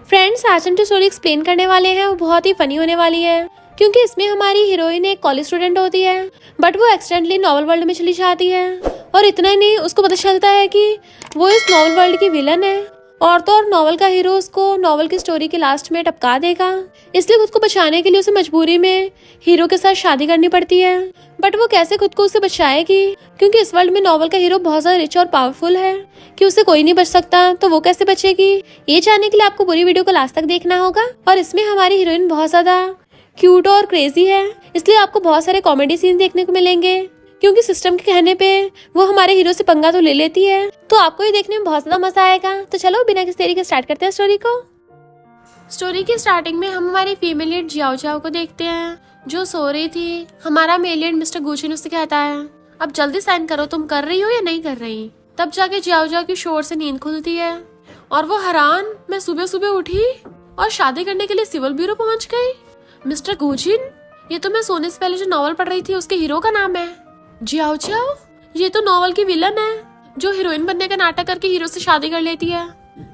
Friends, आज हम जो स्टोरी एक्सप्लेन करने वाले हैं वो बहुत ही फनी होने वाली है, क्योंकि इसमें हमारी हीरोइन एक कॉलेज स्टूडेंट होती है, बट वो एक्सीडेंटली नॉवल वर्ल्ड में चली जाती है। और इतना ही नहीं, उसको पता चलता है कि वो इस नॉवल वर्ल्ड की विलन है, और तो और नॉवल का हीरो उसको नॉवल की स्टोरी के लास्ट में टपका देगा। इसलिए खुद को बचाने के लिए उसे मजबूरी में हीरो के साथ शादी करनी पड़ती है। बट वो कैसे खुद को उससे बचाएगी, क्योंकि इस वर्ल्ड में नॉवल का हीरो बहुत ज्यादा रिच और पावरफुल है कि उससे कोई नहीं बच सकता, तो वो कैसे बचेगी, ये जानने के लिए आपको पूरी वीडियो को लास्ट तक देखना होगा। और इसमें हमारी हीरोइन बहुत ज्यादा क्यूट और क्रेजी है, इसलिए आपको बहुत सारे कॉमेडी सीन देखने को मिलेंगे, क्योंकि सिस्टम के कहने पे वो हमारे हीरो से पंगा तो ले लेती है। तो आपको ये देखने में बहुत ज्यादा मजा आएगा। तो चलो बिना किसी देरी के स्टार्ट करते हैं स्टोरी को। स्टोरी की स्टार्टिंग में हम हमारी फीमेल लीड जियाओ जियाओ को देखते हैं, जो सो रही थी। हमारा मेल लीड मिस्टर गुचिन उससे कहता है, अब जल्दी साइन करो, तुम कर रही हो या नहीं कर रही। तब जाके जियाओ जियाओ की शोर से नींद खुलती है और वो हैरान, मैं सुबह सुबह उठी और शादी करने के लिए सिविल ब्यूरो पहुंच गई। मिस्टर गुचिन, ये तो मैं सोने से पहले जो नॉवल पढ़ रही थी उसके हीरो का नाम है जियाओ जियाओ। ये तो नॉवल की विलन है, जो हीरोइन बनने का नाटक करके हीरो से शादी कर लेती है,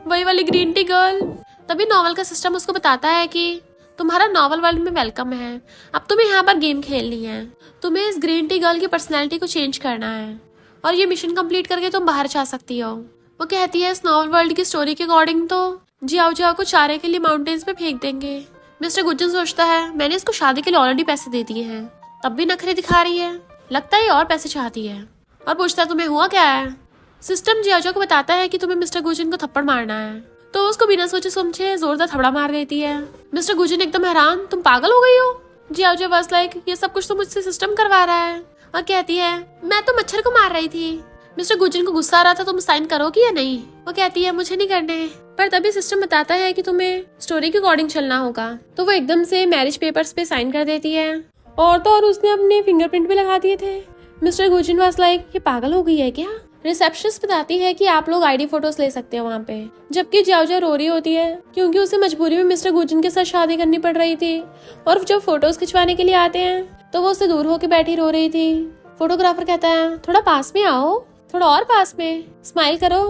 वही वाली ग्रीन टी गर्ल। तभी नॉवल का सिस्टम उसको बताता है कि तुम्हारा नॉवल वर्ल्ड में वेलकम है, अब तुम्हें यहाँ पर गेम खेलनी है, तुम्हें इस ग्रीन टी गर्ल की पर्सनैलिटी को चेंज करना है और ये मिशन कंप्लीट करके तुम बाहर जा सकती हो। वो कहती है इस नॉवल वर्ल्ड की स्टोरी के अकॉर्डिंग तो जियाओ जियाओ को चारे के लिए माउंटेन्स पे फेंक देंगे। मिस्टर गुचिन सोचता है, मैंने इसको शादी के लिए ऑलरेडी पैसे दे दिए हैं, तब भी नखरे दिखा रही है, लगता है ये और पैसे चाहती है। और पूछता है तुम्हें हुआ क्या है। सिस्टम जियाओ जियाओ को बताता है कि तुम्हें मिस्टर गुचिन को थप्पड़ मारना है, तो उसको बिना सोचे समझे जोरदार थपड़ा मार देती है। मिस्टर गुचिन एकदम हैरान, तुम पागल हो गई हो। जियाओ जियाओ बस लाइक, ये सब कुछ तो मुझसे सिस्टम करवा रहा है। और कहती है, मैं तो मच्छर को मार रही थी। मिस्टर गुचिन को गुस्सा आ रहा था, तुम साइन करोगी या नहीं। वो कहती है, मुझे नहीं करने। पर तभी सिस्टम बताता है कि तुम्हें स्टोरी के अकॉर्डिंग चलना होगा, तो वो एकदम से मैरिज पेपर्स पे साइन कर देती है। और तो और उसने अपने फिंगरप्रिंट भी लगा दिए थे। मिस्टर गुचिन वाज लाइक, ये पागल हो गई है क्या। रिसेप्शनिस्ट बताती है कि आप लोग आईडी फोटोज ले सकते हो वहाँ पे, जबकि जियाओ जियाओ रो रही होती है, क्योंकि उसे मजबूरी में मिस्टर गुचिन के साथ शादी करनी पड़ रही थी। और जब फोटोज खिंचवाने के लिए आते हैं तो वो उससे दूर होकर बैठी रो रही थी। फोटोग्राफर कहता है, थोड़ा पास में आओ, थोड़ा और पास में, स्माइल करो।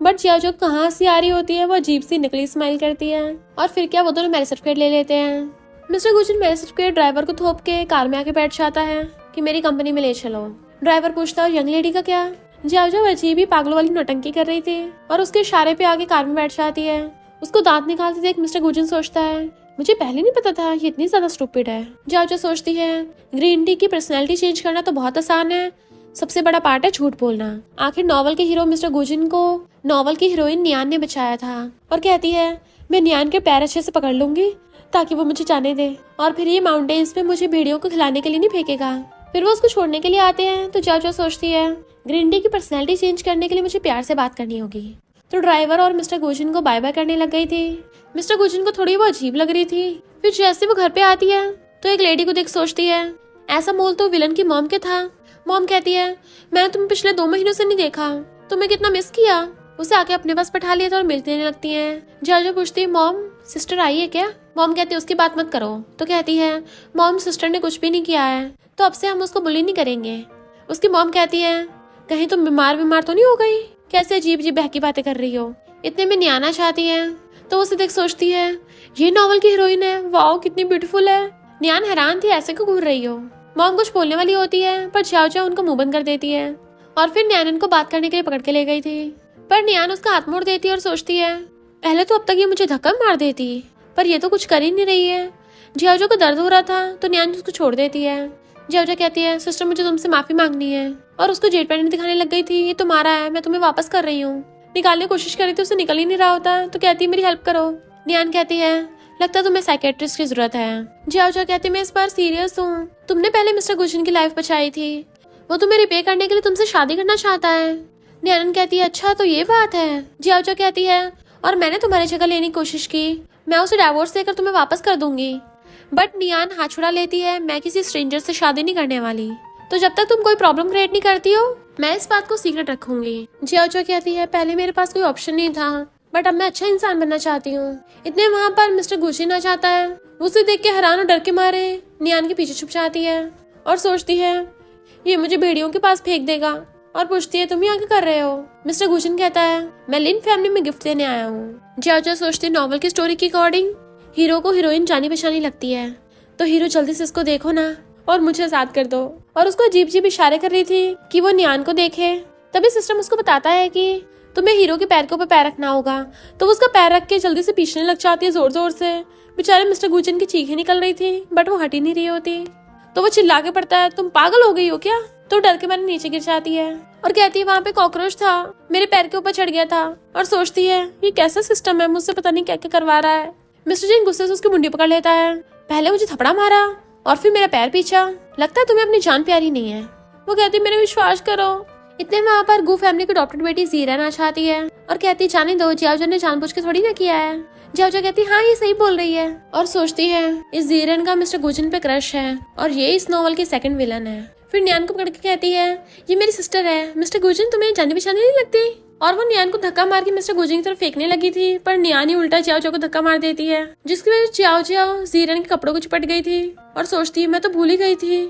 बट जियाओ जियाओ कहाँ से आ रही होती है, वो अजीब सी नकली स्माइल करती है। और फिर क्या, वो दोनों मैरिज सर्टिफिकेट ले लेते हैं। मिस्टर गुचिन मैरिज सर्टिफिकेट ड्राइवर को थोप के कार में आके बैठ जाता है कि मेरी कंपनी में ले चलो। ड्राइवर पूछता है, यंग लेडी का क्या। जियाओ जियाओ अजीब ही पागलों वाली नौटंकी कर रही थी और उसके इशारे पे आगे कार में बैठ जाती है। उसको दांत निकालते देख मिस्टर गुचिन सोचता है, मुझे पहले नहीं पता था ये इतनी ज्यादा स्टूपिड है। जियाओ जियाओ सोचती है, ग्रीन टी की पर्सनैलिटी चेंज करना तो बहुत आसान है, सबसे बड़ा पार्ट है झूठ बोलना। आखिर नॉवल के हीरो मिस्टर गुचिन को नॉवल की हीरोइन नियान ने बचाया था। और कहती है, मैं नियान के पैर अच्छे से पकड़ लूंगी ताकि वो मुझे जाने दे, और फिर ये माउंटेन्स पे मुझे भेड़ियों को खिलाने के लिए नहीं फेंकेगा। फिर वो उसको छोड़ने के लिए आते हैं, तो जियाओ जियाओ सोचती है, ग्रीन टी की पर्सनैलिटी चेंज करने के लिए मुझे प्यार से बात करनी होगी। तो ड्राइवर और मिस्टर गुचिन को बाय बाय करने लग गई थी। मिस्टर गुचिन को थोड़ी वो अजीब लग रही थी। फिर जैसे वो घर पे आती है तो एक लेडी को देख सोचती है, ऐसा मोल तो विलन की मॉम के था। मॉम कहती है, मैंने तुम्हें पिछले 2 महीनों से नहीं देखा, तुम्हें कितना मिस किया। उसे आके अपने पास बैठा लिया था और मिलती रहने लगती है। जियाओ जियाओ पूछती है, मॉम सिस्टर आई है क्या। मॉम कहती है, उसकी बात मत करो। तो कहती है, मॉम सिस्टर ने कुछ भी नहीं किया है, तो अब से हम उसको बुली नहीं करेंगे। उसकी मॉम कहती है, कहीं तुम बीमार तो नहीं हो गई, कैसे अजीब अजीब बहकी बातें कर रही हो। इतने में नियाना चाहती है, तो उसे देख सोचती है, ये नॉवल की हीरोइन है, वाओ कितनी ब्यूटीफुल है। नियान हैरान थी, ऐसे क्यों घूर रही हो। मॉम कुछ बोलने वाली होती है, पर जियाओ जियाओ उनको मुंह बंद कर देती है। और फिर नियान उनको बात करने के लिए पकड़ के ले गई थी, पर नियान उसका हाथ मोड़ देती है और सोचती है, पहले तो अब तक ये मुझे धक्का मार देती, पर ये तो कुछ कर ही नहीं रही है। जियाओ जियाओ को दर्द हो रहा था, तो नियान उसको छोड़ देती है। जियाओ जियाओ कहती है, सिस्टर मुझे तुमसे माफी मांगनी है, और उसको जेट पैंट दिखाने लग गई थी, ये तुम्हारा है, मैं तुम्हें वापस कर रही हूँ। निकालने की कोशिश कर रही थी, उसे निकल ही नहीं रहा होता, तो कहती है, मेरी हेल्प करो। नियान कहती है, लगता है तुम्हें साइकेट्रिस्ट की जरूरत है। जियाओ जियाओ कहती है, मैं इस बार सीरियस हूँ, तुमने पहले मिस्टर गुचिन की लाइफ बचाई थी, वो तुम्हें रिपे करने के लिए तुमसे शादी करना चाहता है। नियान कहती है, अच्छा तो ये बात है। जियाओ जियाओ कहती है, और मैंने तुम्हारी जगह लेने की कोशिश की, मैं उसे डाइवोर्स देकर तुम्हें वापस कर दूंगी। बट नियान हाथ छुड़ा लेती है, मैं किसी स्ट्रेंजर से शादी नहीं करने वाली, तो जब तक तुम कोई प्रॉब्लम क्रिएट नहीं करती हो मैं इस बात को सीक्रेट रखूंगी। जियाओ जियाओ कहती है, पहले मेरे पास कोई ऑप्शन नहीं था, बट अब मैं अच्छा इंसान बनना चाहती हूँ। इतने वहाँ पर मिस्टर गुचिन आ जाता है, उसे देख के हैरान और डर के मारे नियान के पीछे छुप जाती है और सोचती है, ये मुझे भेड़ियों के पास फेंक देगा और पूछती है तुम यहाँ क्या कर रहे हो। मिस्टर गुजिन कहता है मैं लिन फैमिली में गिफ्ट देने आया हूँ। जियाओ सोचती है नॉवल की स्टोरी के अकॉर्डिंग हीरो को हीरोइन जानी पहचानी लगती है, तो हीरो जल्दी से इसको देखो ना और मुझे आजाद कर दो। और उसको अजीब अजीब इशारे कर रही थी कि वो नियान को देखे। तभी सिस्टम उसको बताता है कि तुम्हें हीरो के पैर के ऊपर पैर रखना होगा। तो वो उसका पैर रख के जल्दी से पीछने लग जाती है जोर जोर से। बेचारे मिस्टर गुजिन की चीखें निकल रही थी बट वो हट ही नहीं रही होती। तो वो चिल्ला के पड़ता है तुम पागल हो गई हो क्या। तो डर के मारे नीचे गिर जाती है और कहती है वहाँ पे कॉकरोच था, मेरे पैर के ऊपर चढ़ गया था। और सोचती है ये कैसा सिस्टम है, मुझसे पता नहीं क्या क्या करवा रहा है। मिस्टर जिन गुस्से से उसकी मुंडी पकड़ लेता है, पहले मुझे थपड़ा मारा और फिर मेरा पैर पीछा, लगता है तुम्हें अपनी जान प्यारी नहीं है। वो कहती मेरे विश्वास करो। इतने वहाँ पर गू फैमिली की अडॉप्टेड बेटी जीरन आ जाती है और कहती जाने दो, जियाओ ने जानबूझ के थोड़ी ना किया है। जियाओ कहती हाँ ये सही बोल रही है और सोचती है इस जीरन का मिस्टर गुजिन पे क्रश है और ये इस नॉवल की सेकंड विलन है। फिर नियान को पकड़ के कहती है ये मेरी सिस्टर है, मिस्टर गुजिन तुम्हें जानी पहचानी नहीं लगती। और वो नियान को धक्का मार के मिस्टर गुजिन की तरफ फेंकने लगी थी, पर नियान ही उल्टा जियाओ को धक्का मार देती है, जिसकी वजह से जियाओ जीरन के कपड़ों को चिपट गई थी और सोचती है मैं तो भूल ही गई थी।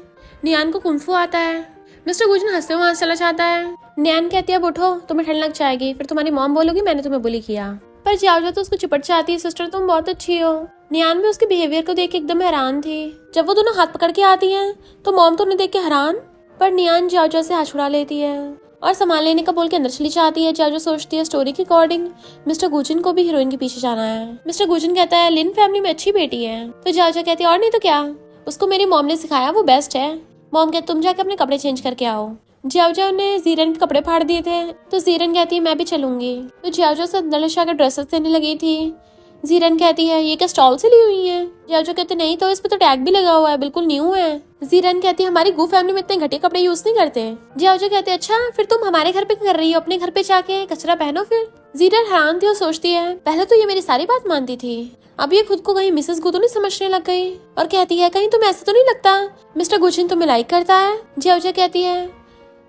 नियान को कुंफू आता है। मिस्टर गुजिन हंसते हुए वहां चला जाता है। नियान कहती है अब उठो, तुम्हें ठंड लग जाएगी, फिर तुम्हारी मॉम बोलोगी मैंने तुम्हें बुली किया। पर जियाओ तो उसको चिपट जाती है, सिस्टर तुम बहुत अच्छी हो। नियान भी उसके बिहेवियर को देख के एकदम हैरान थी। जब वो दोनों हाथ पकड़ के आती हैं तो मॉम तो उन्हें देख के हैरान, पर नियान जियाओ से हाथ छुड़ा लेती है और सामान लेने का बोल के अंदर चली जाती है। जियाओ सोचती है स्टोरी के अकॉर्डिंग मिस्टर गुजिन को भी हीरोइन के पीछे जाना है। मिस्टर गुजिन कहता है लिन फैमिली में अच्छी बेटी है। तो जियाओ कहती है और नहीं तो क्या, उसको मेरी मॉम ने सिखाया, वो बेस्ट है। मॉम कहती तुम जाके अपने कपड़े चेंज करके आओ। जियाओ ने जीरन के कपड़े फाड़ दिए थे, तो जीरन कहती है मैं भी चलूंगी। तो जियाओ से अंदर ले जाकर ड्रेसेस देने लगी थी। जीरन कहती है ये क्या स्टॉल से ली हुई है। जियाओ कहते नहीं तो इस पे तो टैग भी लगा हुआ है, बिल्कुल न्यू है। जीरन कहती है हमारी गू फैमिली में इतने घटिया कपड़े यूज नहीं करते। जियाओ कहते अच्छा फिर तुम हमारे घर पे कर रही हो, अपने घर पे जाके कचरा पहनो फिर। जीरन हैरान थी और सोचती है पहले तो ये मेरी सारी बात मानती थी, अब ये खुद को कहीं मिसेस गू तो नहीं समझने लग गई और कहती है कहीं तुम्हें ऐसा तो नहीं लगता मिस्टर गुजिन तुम्हें लाइक करता है। जियाओ कहती है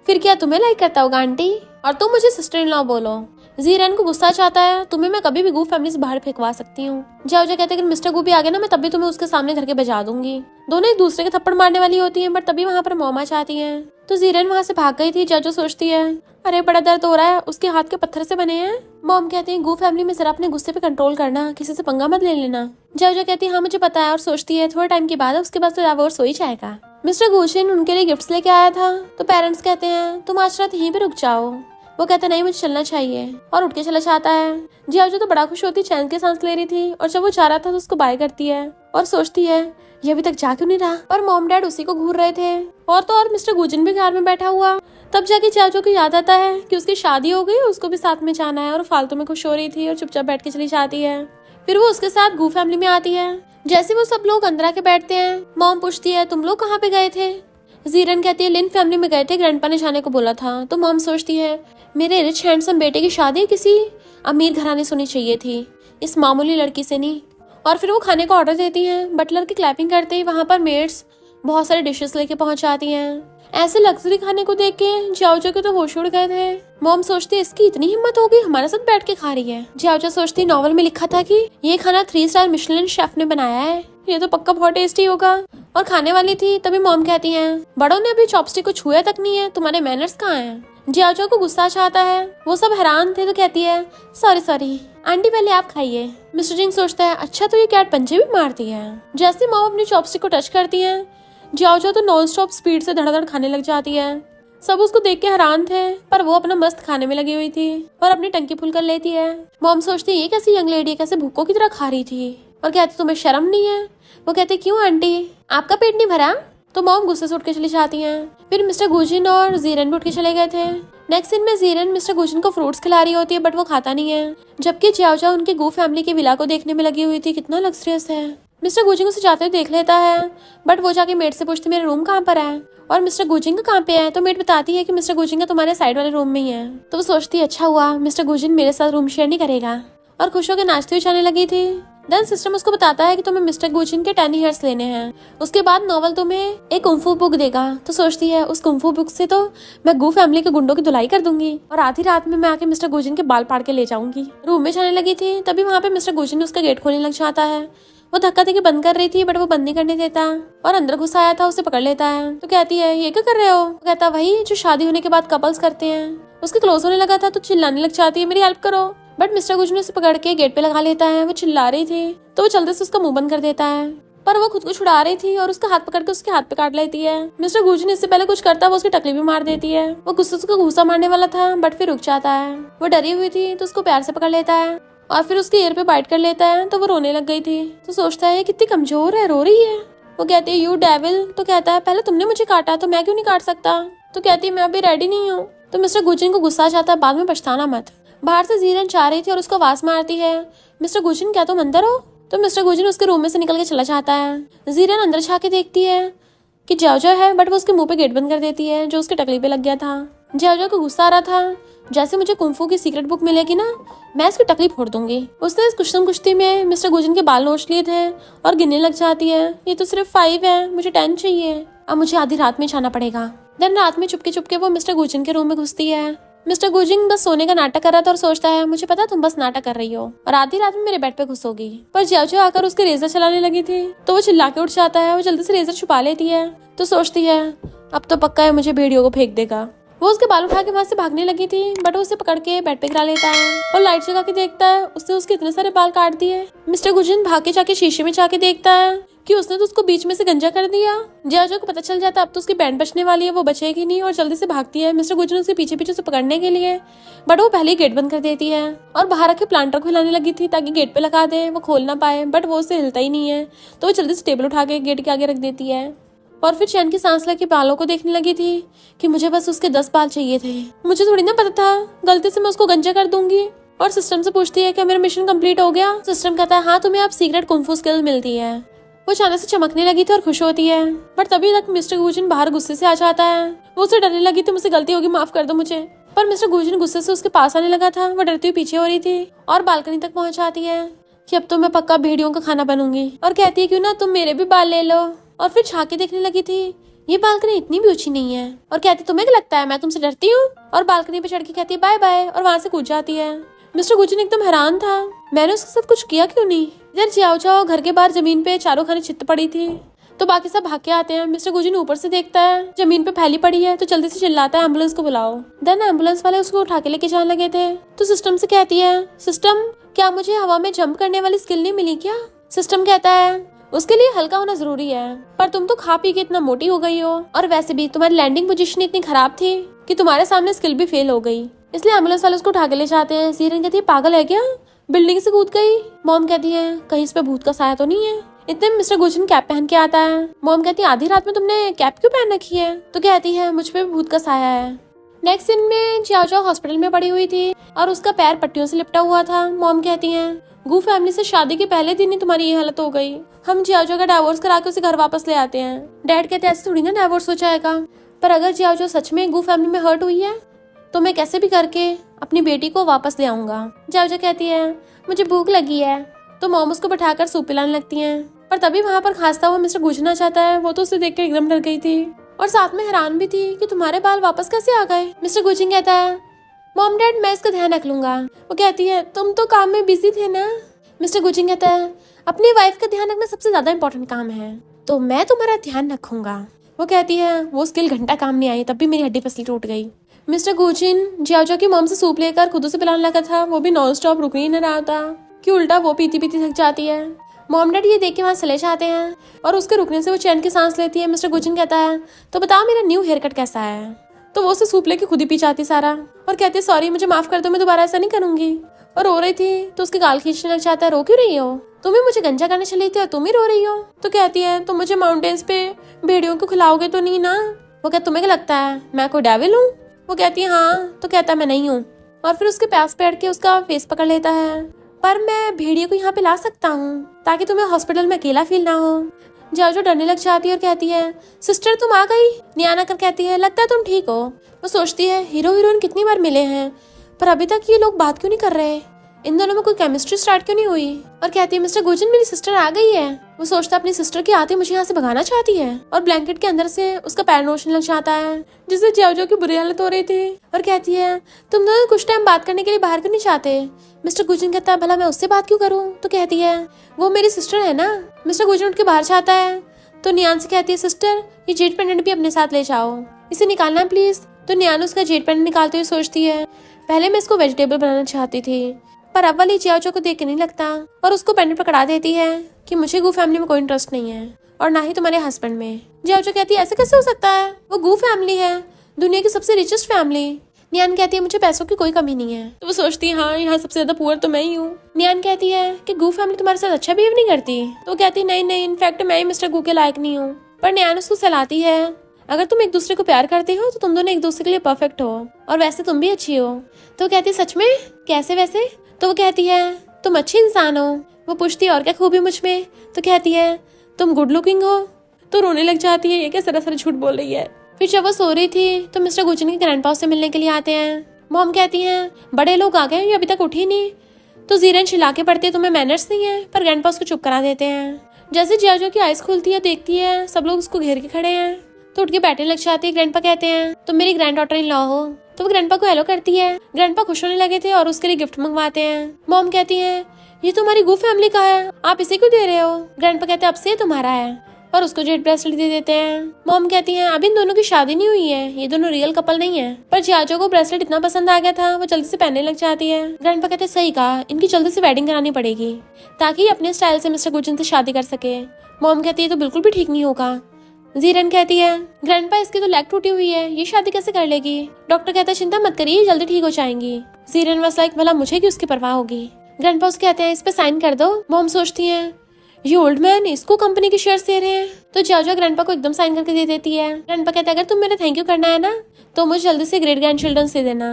फिर क्या तुम्हें लाइक करता होगा आंटी, और तुम मुझे सिस्टर इन लॉ बोलो। जीरन को गुस्सा चाहता है, तुम्हें मैं कभी भी गू फैमिली से बाहर फेंकवा सकती हूँ। जियाओ कहते हैं मिस्टर गू भी आ गया ना मैं तभी तुम्हें उसके सामने धर के बजा दूंगी। दोनों एक दूसरे के थप्पड़ मारने वाली होती हैं, बट तभी वहाँ पर मॉम आ जाती है। तो जीरन वहाँ से भाग गई थी। जियाओ सोचती है अरे बड़ा दर्द हो रहा है, उसके हाथ के पत्थर से बने हैं। मॉम कहती है गू फैमिली में जरा अपने गुस्से पे कंट्रोल करना, किसी से पंगा मत ले लेना। जियाओ कहती है हाँ मुझे पता है, और सोचती है थोड़े टाइम के बाद उसके बाद तो डाइवोर्स हो ही जाएगा। मिस्टर गुजिन उनके लिए गिफ्ट्स लेके आया था, तो पेरेंट्स कहते हैं तुम आज रात यहीं पे रुक जाओ। वो कहता नहीं मुझे चलना चाहिए और उठ के चला जाता है। जियाओ तो बड़ा खुश होती, चैन के सांस ले रही थी, और जब वो जा रहा था तो उसको बाय करती है और सोचती है ये अभी तक जा क्यों नहीं रहा। और मॉम डैड उसी को घूर रहे थे और तो और मिस्टर गुजिन भी कार में बैठा हुआ। तब जाके जियाओ को याद आता है कि उसकी शादी हो गई, उसको भी साथ में जाना है, और फालतू में खुश हो रही थी और चुपचाप बैठ के चली जाती है। फिर वो उसके साथ गू फैमिली में आती है। जैसे वो सब लोग अंदर आके बैठते हैं, मॉम पूछती है तुम लोग कहाँ पे गए थे। जीरन कहती है लिन फैमिली में गए थे, ग्रैंडपा ने जाने को बोला था। तो मॉम सोचती है मेरे रिच हैंडसम बेटे की शादी किसी अमीर घराने से होनी चाहिए थी, इस मामूली लड़की से नहीं। और फिर वो खाने का ऑर्डर देती हैं। बटलर की क्लैपिंग करते ही वहाँ पर मेड्स बहुत सारे डिशेस लेके पहुंच जाती हैं। ऐसे लग्जरी खाने को देख के जियाओ के तो होश उड़ गए थे। मॉम सोचती इसकी इतनी हिम्मत हो गई, हमारे साथ बैठ के खा रही है। जियाओ सोचती नॉवल में लिखा था कि ये खाना 3 स्टार मिशेलिन शेफ ने बनाया है, ये तो पक्का बहुत टेस्टी होगा। और खाने वाली थी तभी मॉम कहती है बड़ों ने अभी चॉपस्टिक को छुआ तक नहीं है, तुम्हारे मैनर्स कहाँ हैं। जियाओ को गुस्सा चाहता है, वो सब हैरान थे, तो कहती है सॉरी आंटी पहले आप खाइए। मिस्टर जिंग सोचता है अच्छा तो ये कैट पंजे भी मारती है। जैसे मॉम अपनी चॉपस्टिक को टच करती है, जियाओ तो नॉन स्टॉप स्पीड से धड़ाधड़ खाने लग जाती है। सब उसको देख के हैरान थे, पर वो अपना मस्त खाने में लगी हुई थी और अपनी टंकी फुल कर लेती है। मॉम सोचती है ये कैसी यंग लेडी है, कैसे भूखों की तरह खा रही थी, और कहती तुम्हें शर्म नहीं है। वो कहते क्यों आंटी आपका पेट नहीं भरा। तो मॉम गुस्से से उठ के चली जाती हैं। फिर मिस्टर गुजिन और जीरन भी उठ के चले गए थे। नेक्स्ट सीन में जीरन मिस्टर गुजिन को फ्रूट्स खिला रही होती है, बट वो खाता नहीं है, जबकि जियाओ उनकी गू फैमिली की विला को देखने में लगी हुई थी। कितना लग्जरियस है। मिस्टर गुजिन उसे जाते हुए देख लेता है, बट वो जाके मेड से पूछती मेरा रूम कहाँ पर है और मिस्टर गुजिन का कहाँ पे है। तो मेड बताती है कि मिस्टर गुजिन का तुम्हारे साइड वाले रूम में ही है। तो वो सोचती है अच्छा हुआ मिस्टर गुजिन मेरे साथ रूम शेयर नहीं करेगा, और खुश होकर नाचते हुए जाने लगी थी। देन सिस्टम उसको बताता है कि तुम्हें मिस्टर गुजिन के 10 हेयर्स लेने हैं, उसके बाद नॉवल तुम्हें एक कुंफू बुक देगा। तो सोचती है उस कुंफू बुक से तो मैं गू फैमिली के गुंडों की धुलाई कर दूंगी, और आधी रात में मैं आके मिस्टर गुजिन के बाल पाड़ के ले जाऊंगी। रूम में जाने लगी थी, तभी वहाँ पे मिस्टर गुजिन उसका गेट खोलने लग जाता है वो धक्का देके बंद कर रही थी बट वो बंद नहीं करने देता और अंदर घुस आया था, उसे पकड़ लेता है। तो कहती है ये क्या कर रहे हो? वो कहता वही जो शादी होने के बाद कपल्स करते हैं। उसके क्लोज होने लगा था तो चिल्लाने लग जाती है मेरी हेल्प करो, बट मिस्टर गुज ने उसे पकड़ के गेट पे लगा लेता है। वो चिल्ला रही थी तो वो जल्दी से उसका मुंह बंद कर देता है, पर वो खुद को छुड़ा रही थी और उसका हाथ पकड़ के उसके हाथ पे काट लेती है। मिस्टर गुज ने इससे पहले कुछ करता वो उसकी टकली भी मार देती है। वो गुस्से से उसको घूसा मारने वाला था बट फिर रुक जाता है। वो डरी हुई थी तो उसको प्यार से पकड़ लेता है और फिर उसके ईयर पे बाइट कर लेता है। तो वो रोने लग गई थी तो सोचता है कितनी कमजोर है, रो रही है। वो कहती है यू डेविल। तो कहता है पहले तुमने मुझे काटा तो मैं क्यों नहीं काट सकता? तो कहती है मैं अभी रेडी नहीं हूँ। तो मिस्टर गुजिन को गुस्सा आ जाता है, बाद में पछताना मत। बाहर से जीरन जा रही थी और उसको आवाज मारती है मिस्टर गुजिन क्या तुम अंदर हो? तो मिस्टर गुजिन उसके रूम में से निकल के चला जाता है। जीरन अंदर जाके देखती है कि जाओ है बट वो उसके मुंह पे गेट बंद कर देती है जो उसके टकली पे लग गया था। जाओ को गुस्सा आ रहा था, जैसे मुझे कुंफू की सीक्रेट बुक मिलेगी ना मैं इसकी टकली फोड़ दूंगी। उसने इस कुश्ती में मिस्टर गुजिन के बाल नोच लिए थे और गिनने लग जाती है ये तो सिर्फ 5 है, मुझे 10 चाहिए, अब मुझे आधी रात में जाना पड़ेगा। देन रात में चुपके वो मिस्टर गुजिन के रूम में घुसती है। मिस्टर गुजिन बस सोने का नाटक कर रहा था और सोचता है मुझे पता तुम बस नाटक कर रही हो और आधी रात में मेरे बेड पे घुसोगी। पर जियाओ आकर उसके रेजर चलाने लगी थी तो वो चिल्ला के उठ जाता है। वो जल्दी से रेजर छुपा लेती है तो सोचती है अब तो पक्का है मुझे भेड़ियों को फेंक देगा। वो उसके बाल उठा के वहां से भागने लगी थी बट वो उसे पकड़ के बेड पे गिरा लेता है और लाइट जगा के देखता है उसने उसके इतने सारे बाल काट दिए। मिस्टर गुजिन भाग के जाके शीशे में जाके देखता है कि उसने तो उसको बीच में से गंजा कर दिया। जियाओ को पता चल जाता अब तो उसकी बैंड बचने वाली है, वो बचेगी नहीं और जल्दी से भागती है मिस्टर गुजिन उसके पीछे पीछे से पकड़ने के लिए, बट वो पहले ही गेट बंद कर देती है और बाहर आके प्लांटर को हिलाने लगी थी ताकि गेट पे लगा दे, वो खोल ना पाए, बट वो उसे हिलता ही नहीं है तो वो जल्दी से टेबल उठा के गेट के आगे रख देती है और फिर चैन की सांस लेके बालों को देखने लगी थी कि मुझे बस उसके 10 बाल चाहिए थे, मुझे थोड़ी ना पता था गलती से मैं उसको गंजा कर दूंगी। और सिस्टम से पूछती है क्या मेरा मिशन कंप्लीट हो गया? सिस्टम कहता है हाँ तुम्हें अब सीक्रेट कुंफू स्किल मिलती है। वो अचानक से चमकने लगी थी और खुश होती है बट तभी तक मिस्टर गुजिन बाहर गुस्से से आ जाता है। वो उसे डरने लगी थी मुझसे गलती होगी माफ कर दो मुझे, पर मिस्टर गुजिन गुस्से से उसके पास आने लगा था। वो डरती हुई पीछे हो रही थी और बालकनी तक पहुंच जाती है कि अब तो मैं पक्का भेड़ियों का खाना बनूंगी और कहती है क्यों ना तुम मेरे भी बाल ले लो। और फिर झांके देखने लगी थी ये बालकनी इतनी भी ऊंची नहीं है और कहती तुम्हें क्या लगता है मैं तुमसे डरती हूँ? और बालकनी पे चढ़ के कहती है बाय बाय और वहां से कूद जाती है। मिस्टर गुजिन एकदम हैरान था मैंने उसके साथ कुछ किया क्यों नहीं। इधर जियाओ घर के बाहर जमीन पे चारों खाने चित्त पड़ी थी तो बाकी सब भाग के आते हैं। मिस्टर गुजिन ऊपर से देखता है जमीन पे फैली पड़ी है तो जल्दी से चिल्लाता है एम्बुलेंस को बुलाओ। देन एम्बुलेंस वाले उसको उठा के लेके जाने लगे थे तो सिस्टम से कहती है सिस्टम क्या मुझे हवा में जंप करने वाली स्किल नहीं मिली क्या? सिस्टम कहता है उसके लिए हल्का होना जरूरी है पर तुम तो खा पी के इतना मोटी हो गई हो और वैसे भी तुम्हारी लैंडिंग पोजीशन इतनी खराब थी कि तुम्हारे सामने स्किल भी फेल हो गई, इसलिए एम्बुलेंस वाले उसको उठा के ले जाते हैं। सीरन कहती है पागल है क्या, बिल्डिंग से कूद गई। मॉम कहती है कहीं इस पे भूत का साया तो नहीं है। इतने में मिस्टर गुजिन कैप पहन के आता है। मॉम कहती है आधी रात में तुमने कैप क्यों पहन रखी है? तो कहती है मुझ पे भूत का साया है। नेक्स्ट सीन में जियाओ हॉस्पिटल में पड़ी हुई थी और उसका पैर पट्टियों से लिपटा हुआ था। मॉम कहती है गू फैमिली से शादी के पहले दिन ही तुम्हारी ये हालत हो गई, हम जियाओ का डाइवोर्स करा के उसे घर वापस ले आते हैं। डैड कहते हैं ऐसे थोड़ी ना डाइवोर्स हो जाएगा, पर अगर जियाओ सच में गू फैमिली में हर्ट हुई है तो मैं कैसे भी करके अपनी बेटी को वापस ले आऊंगा। जियाओ कहती है मुझे भूख लगी है तो मॉम उसको बैठाकर सूप पिलाने लगती हैं, पर तभी वहाँ पर खांसता हुआ मिस्टर गुजिन आ जाता है। वो तो उसे देख कर एकदम डर गई थी और साथ में हैरान भी थी कि तुम्हारे बाल वापस कैसे आ गए। मिस्टर गुजिन कहता है मॉम डैड मैं इसका ध्यान रख लूंगा। वो कहती है तुम तो काम में बिजी थे ना। मिस्टर गुजिन कहता है अपनी वाइफ का ध्यान रखना सबसे ज्यादा इम्पोर्टेंट काम है तो मैं तुम्हारा ध्यान रखूंगा। वो कहती है वो स्किल घंटा काम नहीं आई तब भी मेरी हड्डी पसली टूट गई। मिस्टर गुजिन जियाओ की मॉम से सूप लेकर खुद से पिलाने लगा था, वो भी नॉन स्टॉप रुक ही नहीं रहा था कि उल्टा वो पीती पीती थक जाती है। मॉम डैड ये देख के वहाँ चले जाते हैं और उसके रुकने से वो चैन की सांस लेती है। मिस्टर गुजिन कहता है तो बताओ मेरा न्यू हेयर कट कैसा है? तो वो उसे सूप लेके खुद ही पी जाती सारा और कहती है सॉरी मुझे माफ कर दो, मैं दोबारा ऐसा नहीं करूंगी। और रो रही थी तो उसके गाल खींचने लग जाता है रो क्यों रही हो, तुम ही मुझे गंजा करने चली थी और तुम ही रो रही हो। तो कहती है तुम मुझे माउंटेन्स पे भेड़ियों को खिलाओगे तो नहीं ना। वो कहता तुम्हें क्या लगता है मैं कोई डेविल हूँ? वो कहती है हाँ। तो कहता है मैं नहीं हूँ और फिर उसके प्यास पे अड़ के उसका फेस पकड़ लेता है। पर मैं भेड़िए को यहाँ पे ला सकता हूँ ताकि तुम्हें हॉस्पिटल में अकेला फील ना हो। जाओ डरने लग जाती है और कहती है सिस्टर तुम आ गई। नियाना कर कहती है लगता है तुम ठीक हो। वो सोचती है हीरो हीरोइन कितनी बार मिले हैं पर अभी तक ये लोग बात क्यों नहीं कर रहे। इन दोनों में कोई केमिस्ट्री स्टार्ट क्यों नहीं हुई। और कहती है मिस्टर गुजिन मेरी सिस्टर आ गई है। वो सोचता अपनी सिस्टर की आते मुझे यहाँ से भगाना चाहती है और ब्लैंकेट के अंदर से उसका पैर नोचने लग जाता है, जिससे जियाओ की बुरी हालत हो रही थी। और कहती है तुम दोनों कुछ टाइम बात करने के लिए बाहर क्यों नहीं चाहते। मिस्टर गुजिन कहता है भला मैं उससे बात क्यों करूँ। तो कहती है वो मेरी सिस्टर है ना। मिस्टर गुजिन उठ के बाहर चाहता है तो नियान से कहती है सिस्टर ये जेड पेंडेंट भी अपने साथ ले जाओ, इसे निकालना प्लीज। तो नियान उसका जेड पेंडेंट निकालते हुए सोचती है पहले मैं इसको वेजिटेबल बनाना चाहती थी, पर अब वाली जियाओ को देख के नहीं लगता, और उसको पेंडेंट पकड़ा देती है कि मुझे गू फैमिली में कोई इंटरेस्ट नहीं है और ना ही तुम्हारे हस्बैंड में। जियाओ कहती है ऐसे कैसे हो सकता है, वो गू फैमिली है, दुनिया की सबसे रिचेस्ट फैमिली। नियान कहती है मुझे पैसों की कोई कमी नहीं है। तो वो सोचती है हाँ यहाँ सबसे ज्यादा पुअर तो मैं ही हूँ। नियान कहती है कि गू फैमिली तुम्हारे साथ अच्छा बिहेव नहीं करती। तो वो कहती है नहीं इनफैक्ट मैं ही मिस्टर गू के लायक नहीं हूँ। पर नियान उसको सलाहती है अगर तुम एक दूसरे को प्यार करते हो तो तुम दोनों एक दूसरे के लिए परफेक्ट हो, और वैसे तुम भी अच्छी हो। तो वो कहती है सच में कैसे वैसे। तो वो कहती है तुम अच्छी इंसान हो। वो पूछती है और क्या खूबी मुझ में। तो कहती है तुम गुड लुकिंग हो। तो रोने लग जाती है ये क्या सरासर झूठ बोल रही है। फिर जब वो सो रही थी तो मिस्टर गुजिन के ग्रैंडपा से मिलने के लिए आते हैं। मॉम कहती हैं बड़े लोग आ गए ये अभी तक उठी नहीं। तो जीरन चिल्ला के पड़ते तुम्हें मैनर्स नहीं है, पर ग्रैंडपा उसको चुप करा देते हैं। जैसे जियाओ की आइज खुलती है देखती है सब लोग उसको घेर के खड़े हैं तो उठ के बैठने लग जाती है। ग्रैंडपा कहते हैं तुम मेरी ग्रैंड डॉटर इन लॉ हो। तो वो ग्रैंडपा को हेलो करती है। ग्रैंडपा खुश होने लगे थे और उसके लिए गिफ्ट मंगवाते हैं। मॉम कहती है ये तो हमारी गू फैमिली का है, आप इसे क्यों दे रहे हो। ग्रैंडपा कहते हैं अब से ये तुम्हारा है और उसको जेड ब्रेसलेट दे देते हैं। मॉम कहती है अब इन दोनों की शादी नहीं हुई है, ये दोनों रियल कपल नहीं है। पर जियाओ को ब्रेसलेट इतना पसंद आ गया था वो जल्दी से पहनने लग जाती है। ग्रैंडपा कहते हैं सही कहा, इनकी जल्दी से वेडिंग करानी पड़ेगी ताकि अपने स्टाइल से मिस्टर गुजिन से शादी कर सके। मॉम कहती है तो बिल्कुल भी ठीक नहीं होगा। जीरन कहती है ग्रैंडपा इसकी तो लेग टूटी हुई है, ये शादी कैसे कर लेगी। डॉक्टर कहता है चिंता मत करिए जल्दी ठीक हो जाएंगी। जीरन बस लाइक भला मुझे क्यों उसकी परवाह होगी। ग्रैंडपा उसके कहते हैं इस पे साइन कर दो। मॉम सोचती है ये ओल्ड मैन इसको कंपनी के शेयर्स दे रहे हैं। तो जियाओ ग्रैंडपा को एकदम साइन करके दे देती है। ग्रैंडपा कहते हैं अगर तुम मेरा थैंक यू करना है ना तो मुझे जल्दी से ग्रेट ग्रैंड चिल्ड्रन से देना।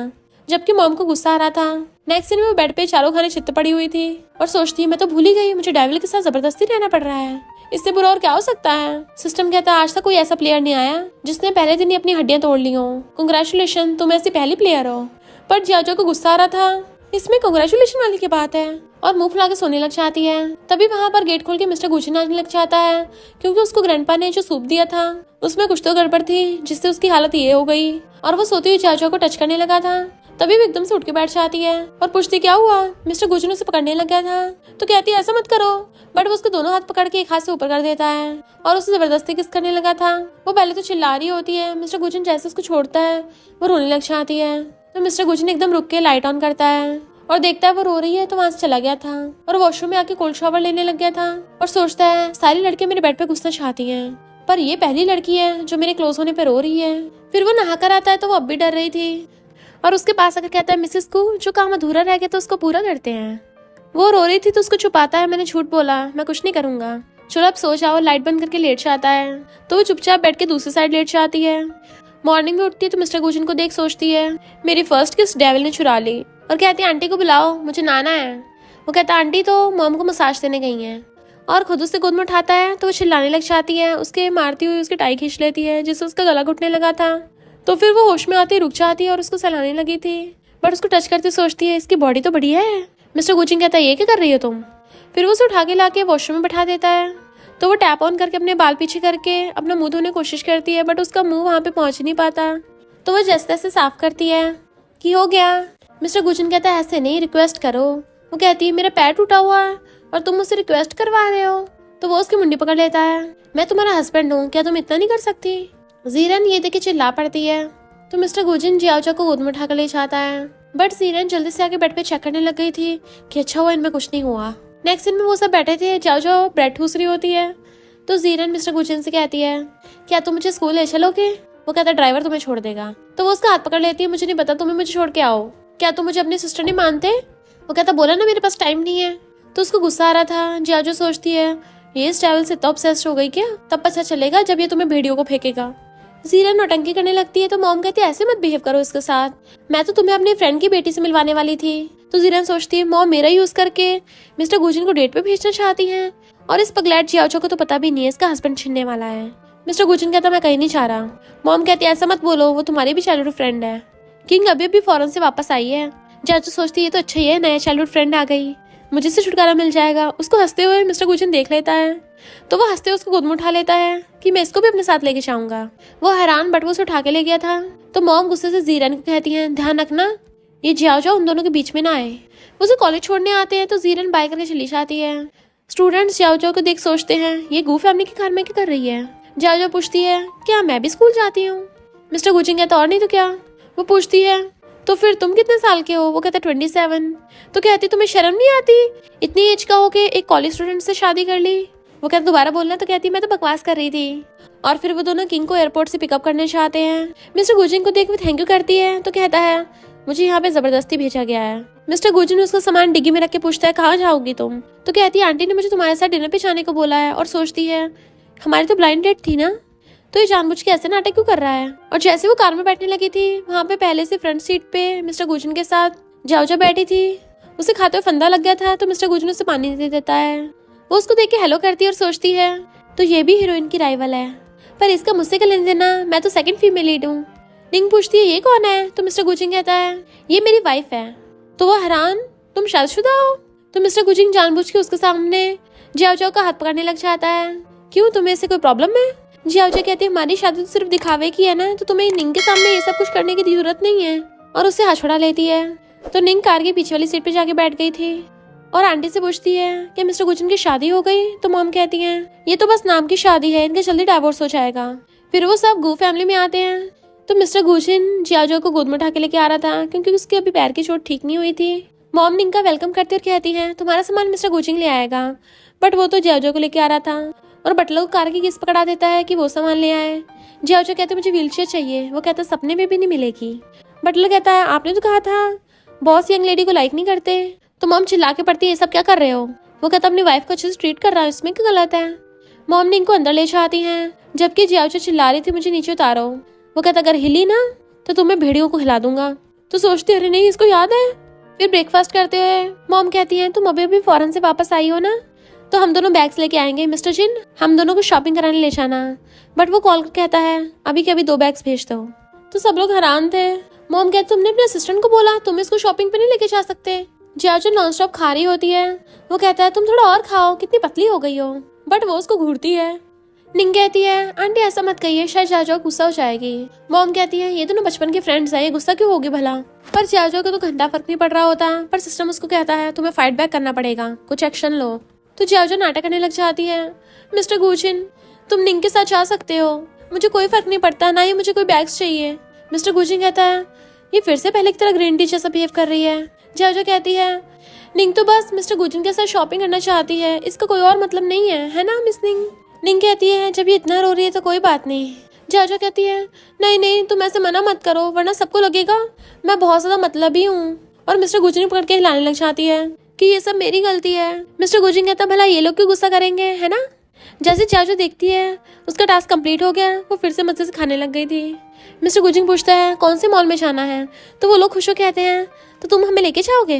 जबकि मॉम को गुस्सा आ रहा था। नेक्स्ट दिन में वो बेड पे चारों खाने चित्त पड़ी हुई थी और सोचती है मैं तो भूल ही गई मुझे डेविल के साथ जबरदस्ती रहना पड़ रहा है, इससे बुरा और क्या हो सकता है। सिस्टम कहता है आज तक कोई ऐसा प्लेयर नहीं आया जिसने पहले दिन ही अपनी हड्डियां तोड़ ली हो। कांग्रेचुलेशन तुम ऐसी पहली प्लेयर हो। पर जियाओ को गुस्सा आ रहा था इसमें कांग्रेचुलेशन वाली की बात है और मुंह फुला के सोने लग जाती है। तभी वहाँ पर गेट खोल के मिस्टर गुजिन आने लग जाता है क्योंकि उसको ग्रैंडपा ने जो सूप दिया था उसमें कुछ तो गड़बड़ थी जिससे उसकी हालत ये हो गई और वो सोती हुई जियाओ को टच करने लगा था। तभी वो एकदम से उठ के बैठ जाती है और पूछती क्या हुआ। मिस्टर गुजिन उसे पकड़ने लग गया था। तो कहती है ऐसा मत करो, बट वो उसके दोनों हाथ पकड़ के एक हाथ से ऊपर कर देता है और उसे जबरदस्ती किस करने लगा था। वो पहले तो चिल्ला रही होती है, मिस्टर गुजिन जैसे उसको छोड़ता है वो रोने लग जाती है। तो मिस्टर गुजिन एकदम रुक के लाइट ऑन करता है और देखता है वो रो रही है तो वहाँ से चला गया था और वॉशरूम में आके कोल्ड शावर लेने लग गया था और सोचता है सारी लड़कियां मेरे बेड पे घुसना चाहती हैं पर ये पहली लड़की है जो मेरे क्लोज होने पे रो रही है। फिर वो नहा कर आता है तो वो अब भी डर रही थी और उसके पास आकर कहता है मिसेस को जो काम अधूरा रह गया तो उसको पूरा करते हैं। वो रो रही थी तो उसको छुपाता है मैंने झूठ बोला, मैं कुछ नहीं करूंगा, चलो अब सो जाओ। लाइट बंद करके लेट जाता है तो वो चुपचाप बेड के दूसरी साइड लेट जाती है। मॉर्निंग में उठती है तो मिस्टर गुजिन को देख सोचती है मेरी फर्स्ट किस डेविल ने चुरा ली और कहती है आंटी को बुलाओ मुझे नहाना है। वो कहता है आंटी तो मॉम को मसाज देने गई हैं और खुद उससे गोद में उठाता है तो वो चिल्लाने लग जाती है। उसके मारती हुई उसकी टाई खींच लेती है जिससे उसका गला घुटने लगा था। तो फिर वो होश में आती रुक जाती है और उसको सहलाने लगी थी बट उसको टच करते सोचती है इसकी बॉडी तो बढ़िया है। मिस्टर गुजिन कहता है ये क्या कर रही हो तुम। फिर वो उसे उठा के ला के वॉशरूम में बैठा देता है तो वो टैप ऑन करके अपने बाल पीछे करके अपना मुंह धोने की कोशिश करती है बट उसका मुंह वहाँ पे पहुंच नहीं पाता। तो वो जैसे तैसे साफ करती है कि हो गया। मिस्टर गुजिन कहता है ऐसे नहीं रिक्वेस्ट करो। वो कहती है मेरा पैर टूटा हुआ है और तुम मुझसे रिक्वेस्ट करवा रहे हो। तो वो उसकी मुंडी पकड़ लेता है मैं तुम्हारा हस्बैंड हूँ, क्या तुम इतना नहीं कर सकती। जीरन ये देख के चिल्ला पड़ती है तो मिस्टर गुजिन जियाओ को गोद में उठाकर ले जाता है बट जीरन जल्दी से आके बेड पे चेक करने लग गई थी कि अच्छा हुआ इनमें कुछ नहीं हुआ। नेक्स्ट दिन में वो सब बैठे थे, जियाओ ब्रेड ठूस रही होती है तो जीरन मिस्टर गुजिन से कहती है क्या तुम मुझे स्कूल ले चलोगे। वो कहता है ड्राइवर तुम्हें छोड़ देगा। तो वो उसका हाथ पकड़ लेती है मुझे नहीं पता तुम्हें मुझे छोड़ के आओ, क्या तुम मुझे अपनी सिस्टर नहीं मानते। वो कहता बोला ना मेरे पास टाइम नहीं है। तो उसको गुस्सा आ रहा था। जियाओ सोचती है ये इस ट्रैवल से इतना ऑब्सेस्ड हो गई क्या, तब पता चलेगा जब ये तुम्हें भेड़ियों को फेंकेगा। जीरन नौटंकी करने लगती है तो मॉम कहती है ऐसे मत बिहेव करो इसके साथ, मैं तो तुम्हें अपनी फ्रेंड की बेटी से मिलवाने वाली थी। तो जीरन सोचती है मॉम मेरा यूज करके मिस्टर गुजिन को डेट पे भेजना चाहती हैं और इस पगलैट जियाओ को तो पता भी नहीं है इसका हस्बैंड छीनने वाला है। मिस्टर गुजिन कहता मैं कहीं नहीं जा रहा। मॉम कहती है ऐसा मत बोलो वो तुम्हारी भी चाइल्डहुड फ्रेंड है। किंग अभी फॉरेन से वापस आई है। जाओ सोचती है तो अच्छा ही है, नया चाइल्डहुड फ्रेंड आ गई, मुझे से छुटकारा मिल जाएगा। उसको हंसते हुए मिस्टर गुजिन देख लेता है तो वो हंसते हुए उसको गोद में उठा लेता है कि मैं इसको भी अपने साथ लेके जाऊंगा। वो हैरान, बट वो उसे उठा के ले गया था। तो मॉम गुस्से से जीरन को कहती है ध्यान रखना ये जाओ उन दोनों के बीच में ना आए। वो उसे कॉलेज छोड़ने आते हैं तो जीरन बाय करके चली जाती है। स्टूडेंट्स जाओ को देख सोचते हैं ये गू फैमिली के घर में क्या कर रही है। जाओ पूछती है क्या मैं भी स्कूल जाती हूँ। मिस्टर गुजिन कहता और नहीं तो क्या। वो पूछती है तो फिर तुम कितने साल के हो। वो कहता 27। तो कहती तुम्हें शर्म नहीं आती, इतनी एज का हो के एक कॉलेज स्टूडेंट से शादी कर ली। वो कहता दोबारा बोलना। तो कहती मैं तो बकवास कर रही थी। और फिर वो दोनों किंग को एयरपोर्ट से पिकअप करने चाहते हैं। मिस्टर गुजिन को देख वो थैंक यू करती है तो कहता है मुझे यहाँ पे जबरदस्ती भेजा गया है। मिस्टर गुजिन उसका सामान डिग्गी में रख के पूछता है कहाँ जाओगी तुम। तो कहती है आंटी ने मुझे तुम्हारे साथ डिनर पे जाने को बोला है। और सोचती है हमारी तो ब्लाइंड डेट थी ना, तो ये जानबूझ के ऐसे नाटक क्यों कर रहा है। और जैसे वो कार में बैठने लगी थी वहाँ पे पहले से फ्रंट सीट पे मिस्टर गुजिन के साथ जाओ बैठी थी। उसे खाते हुए फंदा लग गया था तो मिस्टर गुजिन उसे पानी दे देता है। वो उसको देख के हेलो करती है और सोचती है तो ये भी हीरोइन की राइवल है, पर इसका मुझसे क्या लेने देना, मैं तो सेकंड फीमेल लीड हूँ। निंग पूछती है ये कौन है। तो मिस्टर गुजिन कहता है ये मेरी वाइफ है। तो वो हैरान तुम शादीशुदा हो। तो मिस्टर गुजिन जानबूझ के उसके सामने जाओ का हाथ पकड़ने लग जाता है। क्यों तुम्हें इससे कोई प्रॉब्लम है। जाओ कहती है हमारी शादी तो सिर्फ दिखावे की है ना, तो तुम्हें निंग के सामने ये सब कुछ करने की जरूरत नहीं है। और उससे हाथ छुड़ा लेती है। तो निंग कार के पीछे वाली सीट पे जाके बैठ गई थी और आंटी से पूछती है कि मिस्टर गुजिन की शादी हो गई। तो मॉम कहती है ये तो बस नाम की शादी है, इनका जल्दी डिवोर्स हो जाएगा। फिर वो सब गू फैमिली में आते हैं। तो मिस्टर गुजिन जियाजो को गोद में उठा के लेके आ रहा था क्योंकि उसके अभी पैर की चोट ठीक नहीं हुई थी। मॉम निंग का वेलकम करती और कहती है तुम्हारा सामान मिस्टर गुजिन ले आएगा, बट वो तो जियाजो को लेके आ रहा था। और बटलर को कार की किस पकड़ा देता है कि वो सामान ले आए। जियाजो कहते मुझे व्हीलचेयर चाहिए। वो कहता सपने में भी नहीं मिलेगी। बटलर कहता है आपने तो कहा था बॉस यंग लेडी को लाइक नहीं करते। तो मॉम चिल्ला के पड़ती है ये सब क्या कर रहे हो। वो कहता अपनी वाइफ को अच्छे से ट्रीट कर रहा है, इसमें क्या गलत है। मॉम ने इनको अंदर ले जाती हैं जबकि जियाजो चिल्ला रही थी मुझे नीचे उतारो। वो कहता अगर हिली ना तो तुम्हें भेड़ियों को खिला दूंगा। तो सोचती अरे नहीं इसको याद है। फिर ब्रेकफास्ट करते हुए मॉम कहती है तुम अभी फॉरेन से वापस आई हो ना, तो हम दोनों बैग्स लेके आएंगे मिस्टर जिन, हम दोनों को शॉपिंग कराने ले जाना। बट वो कॉल कर कहता है अभी के अभी 2 बैग्स भेज दो। तो सब लोग हैरान थे। मॉम कहती तुमने अपने असिस्टेंट को बोला तुम इसको शॉपिंग पे नहीं लेके जा सकते। जियाजो नॉन स्टॉप खा रही होती है। वो कहता है तुम थोड़ा और खाओ, कितनी पतली हो गई हो। बट वो उसको घूरती है। निंग कहती है आंटी ऐसा मत कहिए, शायद जियाजो गुस्सा हो जाएगी। मॉम कहती है ये दोनों बचपन के फ्रेंड्स है, ये गुस्सा क्यों होगी भला। पर जियाजो को तो घंटा फर्क नहीं पड़ रहा होता। पर सिस्टम उसको कहता है तुम्हें फाइट बैक करना पड़ेगा, कुछ एक्शन लो। तो जियाजो नाटक करने लग जाती है। मिस्टर गुजिन तुम निंग के साथ जा सकते हो, मुझे कोई फर्क नहीं पड़ता, ना ही मुझे कोई बैग्स चाहिए। मिस्टर गुजिन कहता है ये फिर से पहले की तरह ग्रीन टी जैसा बिहेव कर रही है। जियाजो कहती है निंग तो बस मिस्टर गुजिन के साथ शॉपिंग करना चाहती है, इसका कोई और मतलब नहीं है ना मिस निंग। निंग कहती है जब ये इतना रो रही है तो कोई बात नहीं। जियाजो कहती है नहीं तुम ऐसे मना मत करो वरना सबको लगेगा मैं बहुत ज्यादा मतलबी हूँ। और मिस्टर गुजिन पकड़ के हिलाने लग जाती है कि ये सब मेरी गलती है। मिस्टर गुजिन कहता भला ये लोग क्यों गुस्सा करेंगे, है ना। जैसे जियाजो देखती है उसका टास्क कंप्लीट हो गया, वो फिर से मजे से खाने लग गई थी। मिस्टर गुजिन पूछता है कौन से मॉल में जाना है। तो वो लोग खुश हो कहते हैं तो तुम हमें लेके जाओगे।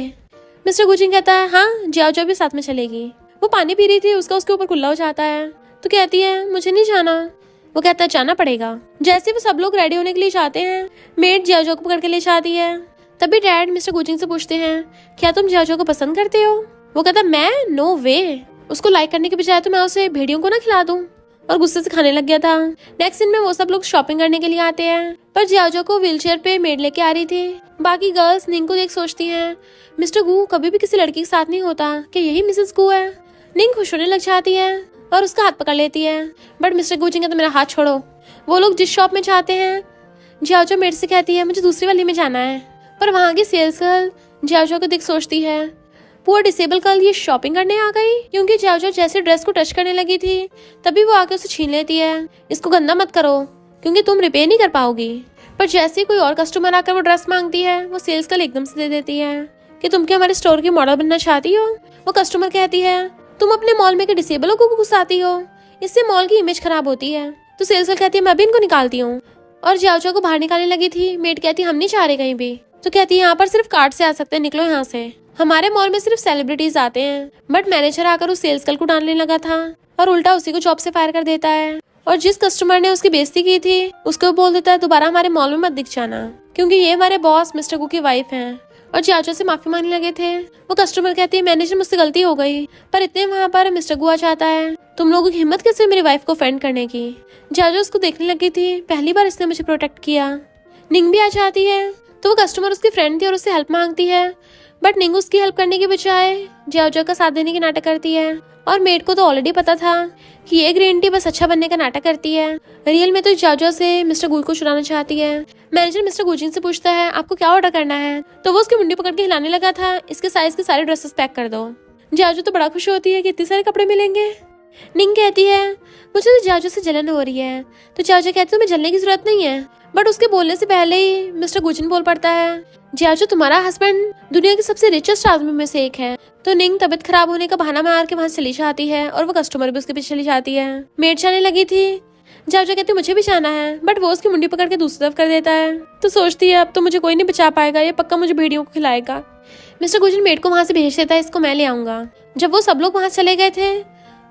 मिस्टर गुजिन कहता है हाँ जियाजो भी साथ में चलेगी। वो पानी पी रही थी, उसका उसके ऊपर खुला हो जाता है। तो कहती है मुझे नहीं जाना। वो कहता है जाना पड़ेगा। जैसे वो सब लोग रेडी होने के लिए जाते हैं मेड जियाजो को पकड़ के ले जाती है। तभी डैड मिस्टर गुजिन से पूछते हैं क्या तुम जियाजो को पसंद करते हो। वो कहता मैं नो वे, उसको लाइक करने के बजाय तो मैं उसे भेड़ियों को ना खिला दूं। और गुस्से से खाने लग गया था। नेक्स्ट सीन में वो सब लोग शॉपिंग करने के लिए आते हैं पर जियाजो को व्हीलचेयर पे मेड लेके आ रही थी। बाकी गर्ल्स निंग को देख सोचती हैं मिस्टर गू कभी भी किसी लड़की के साथ नहीं होता, कि यही मिसेस गू है। निंग खुश होने लग जाती है और उसका हाथ पकड़ लेती है। बट मिस्टर गू कहते मेरा हाथ छोड़ो। वो लोग जिस शॉप में जाते हैं जियाजो मेड से कहती है मुझे दूसरी वाली में जाना है। पर वहाँ की सेल्स गर्ल जियाजो को देख सोचती है पुअर डिसेबल गर्ल ये शॉपिंग करने आ गई, क्योंकि जियाजो जैसे ड्रेस को टच करने लगी थी तभी वो आके उसे छीन लेती है। इसको गंदा मत करो क्योंकि तुम रिपेयर नहीं कर पाओगी। पर जैसे कोई और कस्टमर आकर वो ड्रेस मांगती है वो सेल्स गर्ल एकदम से दे देती है कि तुम क्या हमारे स्टोर की मॉडल बनना चाहती हो। वो कस्टमर कहती है तुम अपने मॉल में डिसेबल को घुसाती हो, इससे मॉल की इमेज खराब होती है। तो सेल्स गर्ल कहती है मैं भी इनको निकालती हूँ। और जियाजो को बाहर निकालने लगी थी। मेड कहती हम नहीं चाह रहे कहीं भी। तो कहती है यहाँ पर सिर्फ कार्ड से आ सकते हैं, निकलो यहाँ से। हमारे मॉल में सिर्फ सेलिब्रिटीज आते हैं। बट मैनेजर आकर उस सेल्स गर्ल को डालने लगा था और उल्टा उसी को जॉब से फायर कर देता है। और जिस कस्टमर ने उसकी बेइज्जती की थी उसको बोल देता है दोबारा हमारे मॉल में मत दिख जाना, क्योंकि ये हमारे बॉस मिस्टर गू की वाइफ हैं और जियाजो से माफी मांगने लगे थे। वो कस्टमर कहती है मैनेजर मुझसे गलती हो गई, पर इतने वहाँ पर मिस्टर गु आ जाता है। तुम लोगों की हिम्मत कैसे मेरी वाइफ को ऑफेंड करने की। जियाजो उसको देखने लगी थी, पहली बार इसने मुझे प्रोटेक्ट किया। निंग भी आ जाती है तो वो कस्टमर उसकी फ्रेंड थी और उससे हेल्प मांगती है, बट निंग उसकी हेल्प करने के बजाय जियाजो का साथ देने की नाटक करती है। और मेड को तो ऑलरेडी पता था कि ये ग्रीन टी बस अच्छा बनने का नाटक करती है, रियल में तो जियाजो से मिस्टर गु को चुराना चाहती है। मैनेजर मिस्टर गुजिन से पूछता है आपको क्या ऑर्डर करना है, तो वो उसकी मुंडी पकड़ के हिलाने लगा था, इसके साइज के सारे ड्रेसेस पैक कर दो। जियाजो तो बड़ा खुश होती है कि इतने सारे कपड़े मिलेंगे। निंग कहती है मुझे तो जियाजो से जलन हो रही है, तो जियाजो कहती है तुम्हें जलने की जरूरत नहीं है, बट उसके बोलने से पहले ही मिस्टर गुजिन बोल पड़ता है जियाजो तुम्हारा हस्बैंड दुनिया के सबसे रिचेस्ट आदमी में से एक है। तो निंग तबीयत खराब होने का बहाना मार के वहां चली जाती है और वो कस्टमर भी उसके पीछे चली जाती है। मेड जाने लगी थी, जियाजो कहती है मुझे भी जाना है, बट वो उसकी मुंडी पकड़ के दूसरी तरफ कर देता है। तो सोचती है अब तो मुझे कोई नहीं बचा पाएगा, ये पक्का मुझे भेड़ियों को खिलाएगा। मिस्टर गुजिन मेड को वहां से भेज देता है इसको मैं ले आऊंगा। जब वो सब लोग वहां चले गए थे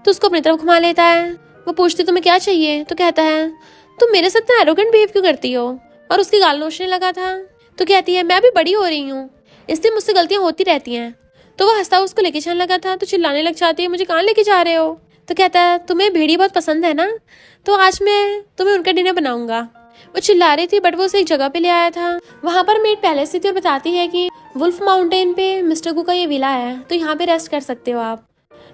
तो उसको अपनी तरफ घुमा लेता है। वो पूछती तुम्हें क्या चाहिए, तो कहता है तुम मेरे साथ इतना एरोगेंट बिहेव क्यों करती हो, और उसकी गाल नोचने लगा था। तो कहती है मैं अभी बड़ी हो रही हूँ, इसलिए मुझसे गलतियां होती रहती हैं। तो वो हंसता उसको लेके जाने लगा था, तो चिल्लाने लग जाती है मुझे कहाँ लेके जा रहे हो। तो कहता है तुम्हें भेड़ी बहुत पसंद है ना, तो आज मैं तुम्हें उनका डिनर बनाऊंगा। वो चिल्ला रही थी, बट वो उसे एक जगह पे ले आया था। वहाँ पर मेड पहले से थी और बताती है कि वुल्फ माउंटेन पे मिस्टर गु का ये विला है, तो यहाँ पे रेस्ट कर सकते हो आप।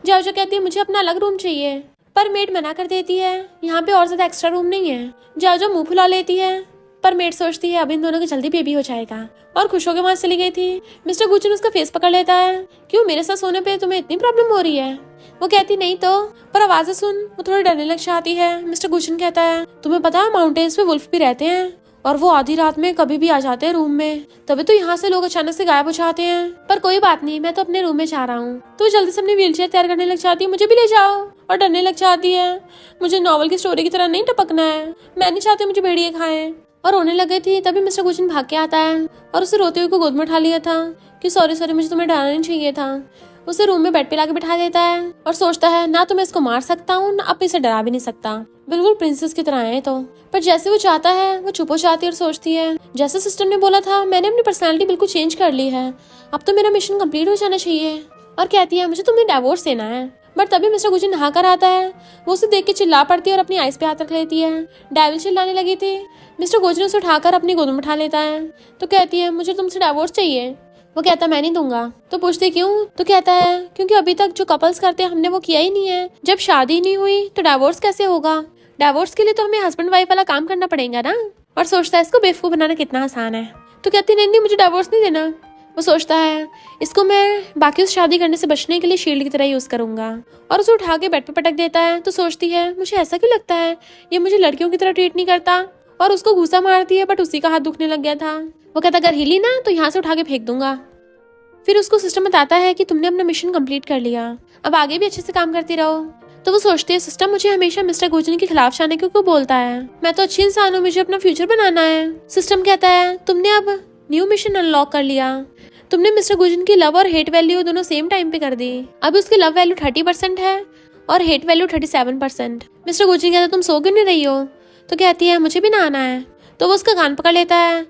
जियाजो कहती है मुझे अपना अलग रूम चाहिए, पर मेड मना कर देती है, यहाँ पे और ज्यादा एक्स्ट्रा रूम नहीं है। जियाजो मुंह फुला लेती है, पर मेड सोचती है अब इन दोनों की जल्दी बेबी हो जाएगा, और खुश होकर वहां चली गई थी। मिस्टर गुजिन उसका फेस पकड़ लेता है, क्यों मेरे साथ सोने पे तुम्हें इतनी प्रॉब्लम हो रही है। वो कहती नहीं तो, पर आवाजें सुन वो थोड़ी डरने लग जाती है। मिस्टर गुजिन कहता है तुम्हें पता है माउंटेन्स में वुल्फ भी रहते हैं, और वो आधी रात में कभी भी आ जाते हैं रूम में, तभी तो यहाँ से लोग अचानक से गायब हो जाते हैं। पर कोई बात नहीं, मैं तो अपने रूम में जा रहा हूँ। तो जल्दी से अपनी व्हीलचेयर तैयार करने लग जाती है, मुझे भी ले जाओ, और डरने लग जाती है मुझे नॉवल की स्टोरी की तरह नहीं टपकना है, मैं नहीं चाहती मुझे भेड़िए खाएं। और रोने लगे थी, तभी मिस्टर गुजिन भाग के आता है और उसे रोते हुए को गोद में उठा लिया था कि सॉरी मुझे तुम्हें डराना नहीं चाहिए था। उसे रूम में बेड पे लाके बिठा देता है और सोचता है ना तो मैं इसको मार सकता हूँ, ना अब इसे डरा भी नहीं सकता, बिल्कुल प्रिंसेस की तरह है तो। पर जैसे वो चाहता है वो चुप हो जाती है और सोचती है जैसे सिस्टर ने बोला था मैंने अपनी पर्सनालिटी बिल्कुल चेंज कर ली है, अब तो मेरा मिशन कंप्लीट हो जाना चाहिए। और कहती है मुझे तुम्हें डिवोर्स देना है। बट तभी मिस्टर गुजिन नहा कर आता है, वो उसे देख के चिल्ला पड़ती है और अपनी आइस पे हाथ रख लेती है। डेविल चिल्लाने लगी थी, मिस्टर गुजिन उसे उठाकर अपनी गोद में उठा लेता है। तो कहती है मुझे तुमसे डिवोर्स चाहिए। वो कहता है मैं नहीं दूंगा। तो पूछती क्यों, तो कहता है क्योंकि अभी तक जो कपल्स करते हैं हमने वो किया ही नहीं है, जब शादी नहीं हुई तो डिवोर्स कैसे होगा, डिवोर्स के लिए तो हमें हस्बैंड वाइफ वाला काम करना पड़ेगा ना। और सोचता है इसको बेवकूफ बनाना कितना आसान है। तो कहती नहीं मुझे डिवोर्स नहीं देना। वो सोचता है इसको मैं बाकी उस शादी करने से बचने के लिए शील्ड की तरह यूज करूंगा, और उसे उठा के बेड पे पटक देता है। तो सोचती है मुझे ऐसा क्यों लगता है ये मुझे लड़कियों की तरह ट्रीट नहीं करता, और उसको घूसा मारती है, बट उसी का हाथ दुखने लग गया था। वो कहता अगर हिली ना तो यहाँ से उठा के फेंक दूंगा। फिर उसको सिस्टम बताता है कि तुमने अपना मिशन कंप्लीट कर लिया, अब आगे भी अच्छे से काम करती रहो। तो वो सोचती है सिस्टम मुझे हमेशा मिस्टर गुजिन के खिलाफ जाने क्यों बोलता है, मैं तो अच्छी इंसान हूँ, मुझे अपना फ्यूचर बनाना है। सिस्टम कहता है तुमने अब न्यू मिशन अनलॉक कर लिया, तुमने मिस्टर गुजिन की लव और हेट वैल्यू दोनों सेम टाइम पे कर दी। अब उसकी लव वैल्यू 30% है और हेट वैल्यू 37%। मिस्टर गुजिन कहता तुम सो क्यों नहीं रही हो। तो कहती है मुझे भी ना आना है। तो वो उसका कान पकड़ लेता है,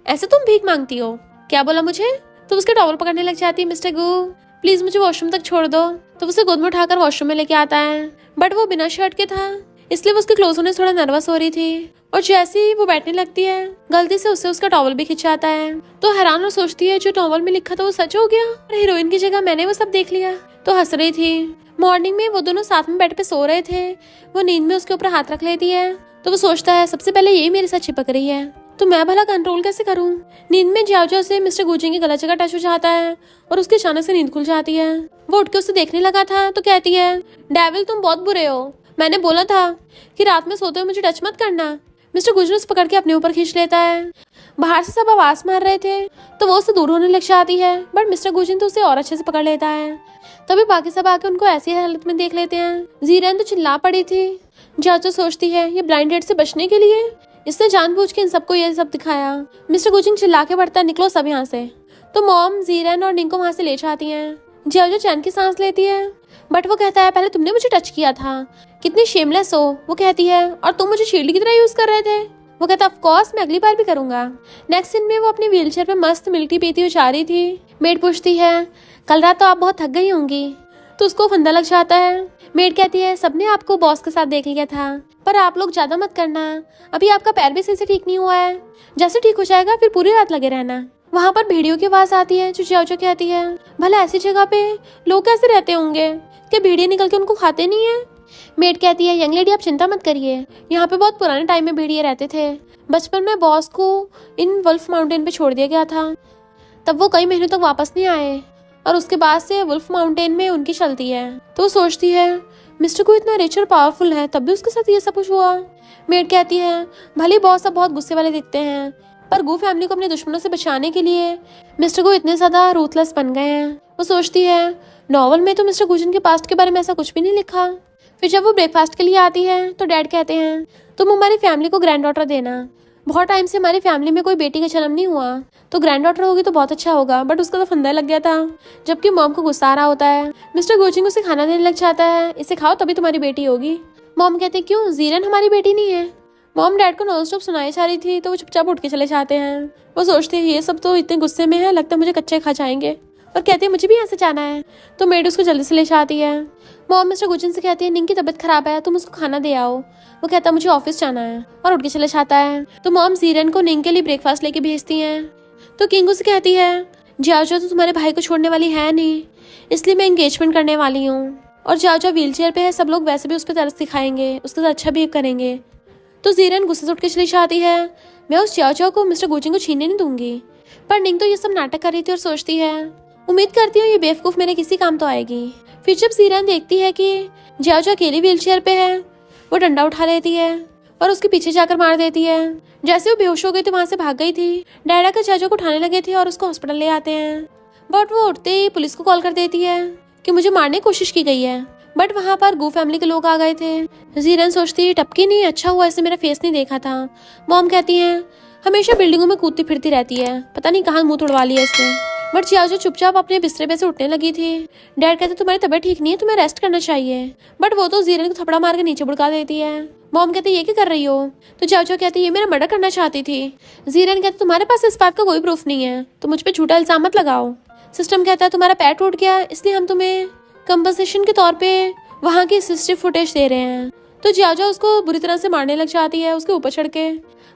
ऐसे तुम भीख मांगती हो, क्या बोला मुझे। तो उसके टॉवल पकड़ने लग जाती है, मिस्टर गु प्लीज मुझे वॉशरूम तक छोड़ दो। तो उसे गोद में उठाकर वॉशरूम में लेके आता है, बट वो बिना शर्ट के था, इसलिए वो उसके क्लोज होने से थोड़ा नर्वस हो रही थी। और जैसे ही वो बैठने लगती है गलती से उसे उसका टॉवल भी खिंच जाता है। तो हैरान और सोचती है जो टॉवल में लिखा था वो सच हो गया, और हीरोइन की जगह मैंने वो सब देख लिया। तो हंस रही थी। मॉर्निंग में वो दोनों साथ में बेड पे सो रहे थे, वो नींद में उसके ऊपर हाथ रख लेती है। तो वो सोचता है सबसे पहले यही मेरे साथ चिपक रही है, तो मैं भला कंट्रोल कैसे करूं। नींद में जियाजो से मिस्टर गुजिन की गलत जगह टच हो जाता है और उसके अचानक से नींद खुल जाती है। वो उठ के उसे देखने लगा था। तो कहती है डेविल तुम बहुत बुरे हो, मैंने बोला था कि रात में सोते हुए मुझे टच मत करना। मिस्टर गुजिन उसे पकड़ के अपने ऊपर खींच लेता है। बाहर से सब आवाज मार रहे थे तो वो उससे दूर होने लग जाती है, बट मिस्टर गुजिन तो उसे और अच्छे से पकड़ लेता है। तभी बाकी सब आके उनको ऐसी हालत में देख लेते हैं। जीरेन तो चिल्ला पड़ी थी। जियाजो सोचती है ये ब्लाइंड डेट से बचने के लिए इसने जानबूझ के इन सबको ये सब दिखाया। मिस्टर गुजिन चिल्ला के पड़ता है निकलो सब यहाँ से। तो मॉम जीरेन और निंग को वहां से ले जाती हैं। जियाजो चैन की सांस लेती है, बट वो कहता है पहले तुमने मुझे टच किया था, कितनी शेमलेस हो। वो कहती है और तुम मुझे शील्ड की तरह यूज कर रहे थे। वो कहता ऑफ कोर्स मैं अगली बार भी करूंगा। नेक्स्ट सीन में वो अपनी व्हीलचेयर पे मस्त मिल्क टी पीती हुई जा रही थी। मेड पूछती है कल रात तो आप बहुत थक गई होंगी, तो उसको फंदा लग जाता है। मेड कहती है सबने आपको बॉस के साथ देख लिया था, पर आप लोग ज्यादा मत करना, अभी आपका पैर भी सही से ठीक नहीं हुआ है, जैसे ठीक हो जाएगा फिर पूरी रात लगे रहना। वहाँ पर भेड़ियों की आवाज आती है जो चाओ कहती है भला ऐसी जगह पे लोग कैसे रहते होंगे, क्या भेड़िए निकल के उनको खाते नहीं है। मेड कहती है यंग लेडी आप चिंता मत करिए, यहाँ पे बहुत पुराने टाइम में भेड़िए रहते थे। बचपन में बॉस को इन वुल्फ माउंटेन पे छोड़ दिया गया था, तब वो कई महीनों तक वापस नहीं आए और उसके बाद से वुल्फ माउंटेन में उनकी चलती है। तो वो सोचती है मिस्टर को इतना रिच और पावरफुल है तब भी उसके साथ ये सब कुछ हुआ। मेड कहती है भले बॉस अब बहुत गुस्से वाले दिखते हैं, पर गू फैमिली को अपने दुश्मनों से बचाने के लिए मिस्टर को इतने ज्यादा रूथलेस बन गए हैं। वो सोचती है नॉवल में तो मिस्टर गुजन के पास्ट के बारे में ऐसा कुछ भी नहीं लिखा। फिर जब वो ब्रेकफास्ट के लिए आती है तो डैड कहते हैं तुम हमारी फैमिली को ग्रैंड डॉटर देना, बहुत टाइम से हमारी फैमिली में कोई बेटी का जन्म नहीं हुआ, तो ग्रैंड डॉटर होगी तो बहुत अच्छा होगा। बट उसका तो फंदा लग गया था। जबकि मॉम को गुस्सा आ रहा होता है, मिस्टर गोचिंग उसे खाना देने लग जाता है, इसे खाओ तभी तुम्हारी बेटी होगी। मॉम कहते क्यों जीरन हमारी बेटी नहीं है। मॉम डैड को नॉन स्टॉप सुनाई जा रही थी तो वो चुपचाप उठ के चले जाते हैं। वो सोचते हैं ये सब तो इतने गुस्से में है, लगता है मुझे कच्चे खा जाएंगे, और कहते हैं मुझे भी यहाँ से जाना है। तो मेड उसको जल्दी से ले जाती है। मॉम मिस्टर गुजन से कहती है निंग की तबीयत खराब है, तुम उसको खाना दे आओ। वो कहता है मुझे ऑफिस जाना है और उठ के चले जाता है। तो मॉम जीरन को निंग के लिए ब्रेकफास्ट लेके भेजती हैं। तो किंग उसे कहती है जाओ तो तुम्हारे भाई को छोड़ने वाली है नहीं, इसलिए मैं एंगेजमेंट करने वाली हूँ, और जाओ व्हील चेयर पे है, सब लोग वैसे भी उस पर तरस दिखाएंगे, उसके साथ अच्छा बिहेव करेंगे। तो जीरन गुस्से से उठ के चली जाती है। मैं उस चाओ को मिस्टर गोचिंग को छीनने नहीं दूंगी। पर निंग तो ये सब नाटक कर रही थी और सोचती है उम्मीद करती हूँ ये बेवकूफ मेरे किसी काम तो आएगी। फिर जब जीरन देखती है कि जाओ अकेली व्हील चेयर पे है, वो डंडा उठा लेती है और उसके पीछे जाकर मार देती है। जैसे वो बेहोश हो गई तो वहां से भाग गई थी। डैडा का जाजो को उठाने लगे थे और उसको हॉस्पिटल ले आते हैं, बट वो उठते ही पुलिस को कॉल कर देती है कि मुझे मारने की कोशिश की गई है। बट वहां पर गू फैमिली के लोग आ गए थे। जीरन सोचती है टपकी नहीं, अच्छा हुआ इसे मेरा फेस नहीं देखा था। मॉम कहती है हमेशा बिल्डिंगों में कूदती फिरती रहती है, पता नहीं कहाँ मुंह तोड़वा लिया इसने। बट जियाजो चुपचाप अपने बिस्तरे पे से उठने लगी थी। डैड कहते तुम्हारी तबीयत ठीक नहीं है, तुम्हें रेस्ट करना चाहिए। बट वो तो जीरन को थपड़ा मार के नीचे बुड़का देती है। मॉम कहते ये क्या कर रही हो। तो जियाजो कहती ये मेरा मर्डर करना चाहती थी। जीरन कहते तुम्हारे पास इस बात का कोई प्रूफ नहीं है, तो मुझ पे झूठा इल्जाम मत लगाओ। सिस्टम कहता है तुम्हारा पैर टूट गया, इसलिए हम तुम्हें कंपनसेशन के तौर पे वहाँ की सीसीटीवी फुटेज दे रहे हैं। तो जियाजो उसको बुरी तरह से मारने लग जाती है उसके ऊपर चढ़ के।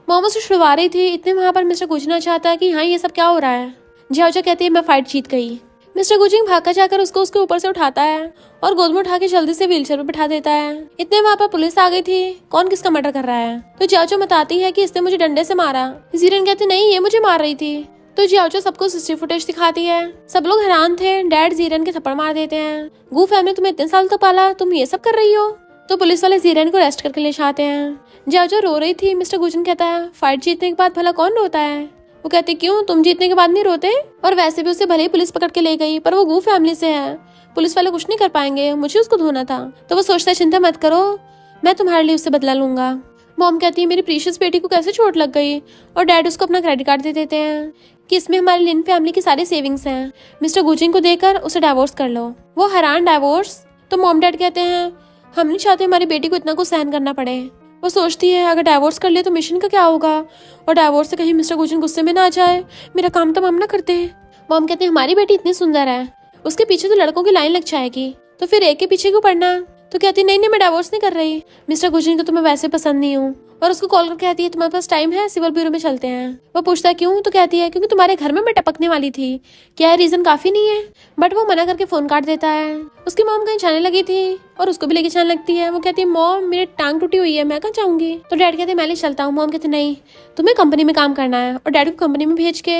मॉम उसे छुड़वा रही थी, इतने वहाँ पर मिस्टर गुजना चाहता है कि हाँ ये सब क्या हो रहा है। जियाजो कहती है मैं फाइट जीत गई। मिस्टर गुजिंग भागकर जाकर उसको उसके ऊपर से उठाता है और गोद में उठा के जल्दी से व्हीलचेयर पर बैठा देता है। इतने वहाँ पर पुलिस आ गई थी, कौन किसका मर्डर कर रहा है। तो जियाजो बताती है कि इसने मुझे डंडे से मारा। जीरन कहते नहीं ये मुझे मार रही थी। तो जियाजो सबको सीसीटीवी फुटेज दिखाती है। सब लोग हैरान थे। डैड जीरन के थप्पड़ मार देते हैं। गू फैमिली तुम्हें इतने साल तो पाला, तुम ये सब कर रही हो। तो पुलिस वाले जीरन को अरेस्ट करके ले जाते हैं। जियाजो रो रही थी। मिस्टर गुजन कहता है फाइट जीतने के बाद भला कौन रोता है। वो कहती क्यों, तुम जीतने के बाद नहीं रोते। और वैसे भी उसे भले ही पुलिस पकड़ के ले गई, पर वो गू फैमिली से है, पुलिस वाले कुछ नहीं कर पाएंगे, मुझे उसको धोना था। तो वो सोचता है चिंता मत करो, मैं तुम्हारे लिए उससे बदला लूंगा। मॉम कहती है मेरी प्रीशियस बेटी को कैसे चोट लग गई, और डैड उसको अपना क्रेडिट कार्ड दे देते हैं कि इसमें हमारी लिन फैमिली की सारी सेविंग्स हैं, मिस्टर गुजिंग को देकर उसे डाइवोर्स कर लो। वो हैरान डाइवोर्स। तो मॉम डैड कहते हैं हम नहीं चाहते हमारी बेटी को इतना कुछ सहन करना पड़े। वो सोचती है अगर डाइवोर्स कर ले तो मिशन का क्या होगा, और डाइवोर्स से कहीं मिस्टर गुजिंग गुस्से में ना आ जाए, मेरा काम तमाम ना करते हैं। मॉम कहते हैं हमारी बेटी इतनी सुंदर है, उसके पीछे तो लड़कों की लाइन लग जाएगी, तो फिर एक के पीछे क्यों पड़ना। तो कहती नहीं नहीं मैं डाइवोर्स नहीं कर रही, मिस्टर गुजिंग को तो मैं वैसे पसंद नहीं हूँ। और उसको कॉल करके कहती है तुम्हारे पास टाइम है, सिविल ब्यूरो में चलते हैं। वो पूछता है क्यों। तो कहती है क्योंकि तुम्हारे घर में मैं टपकने वाली थी, क्या रीजन काफी नहीं है। बट वो मना करके फोन काट देता है। उसकी मॉम कहीं जाने लगी थी और उसको भी लेके जाने लगती है। वो कहती है मॉम मेरी टांग टूटी हुई है, मैं कहाँ जाऊंगी। तो डैड कहते मैं ले चलता हूँ। मॉम कहते नहीं तुम्हें कंपनी में काम करना है, और डैड को कंपनी में भेज के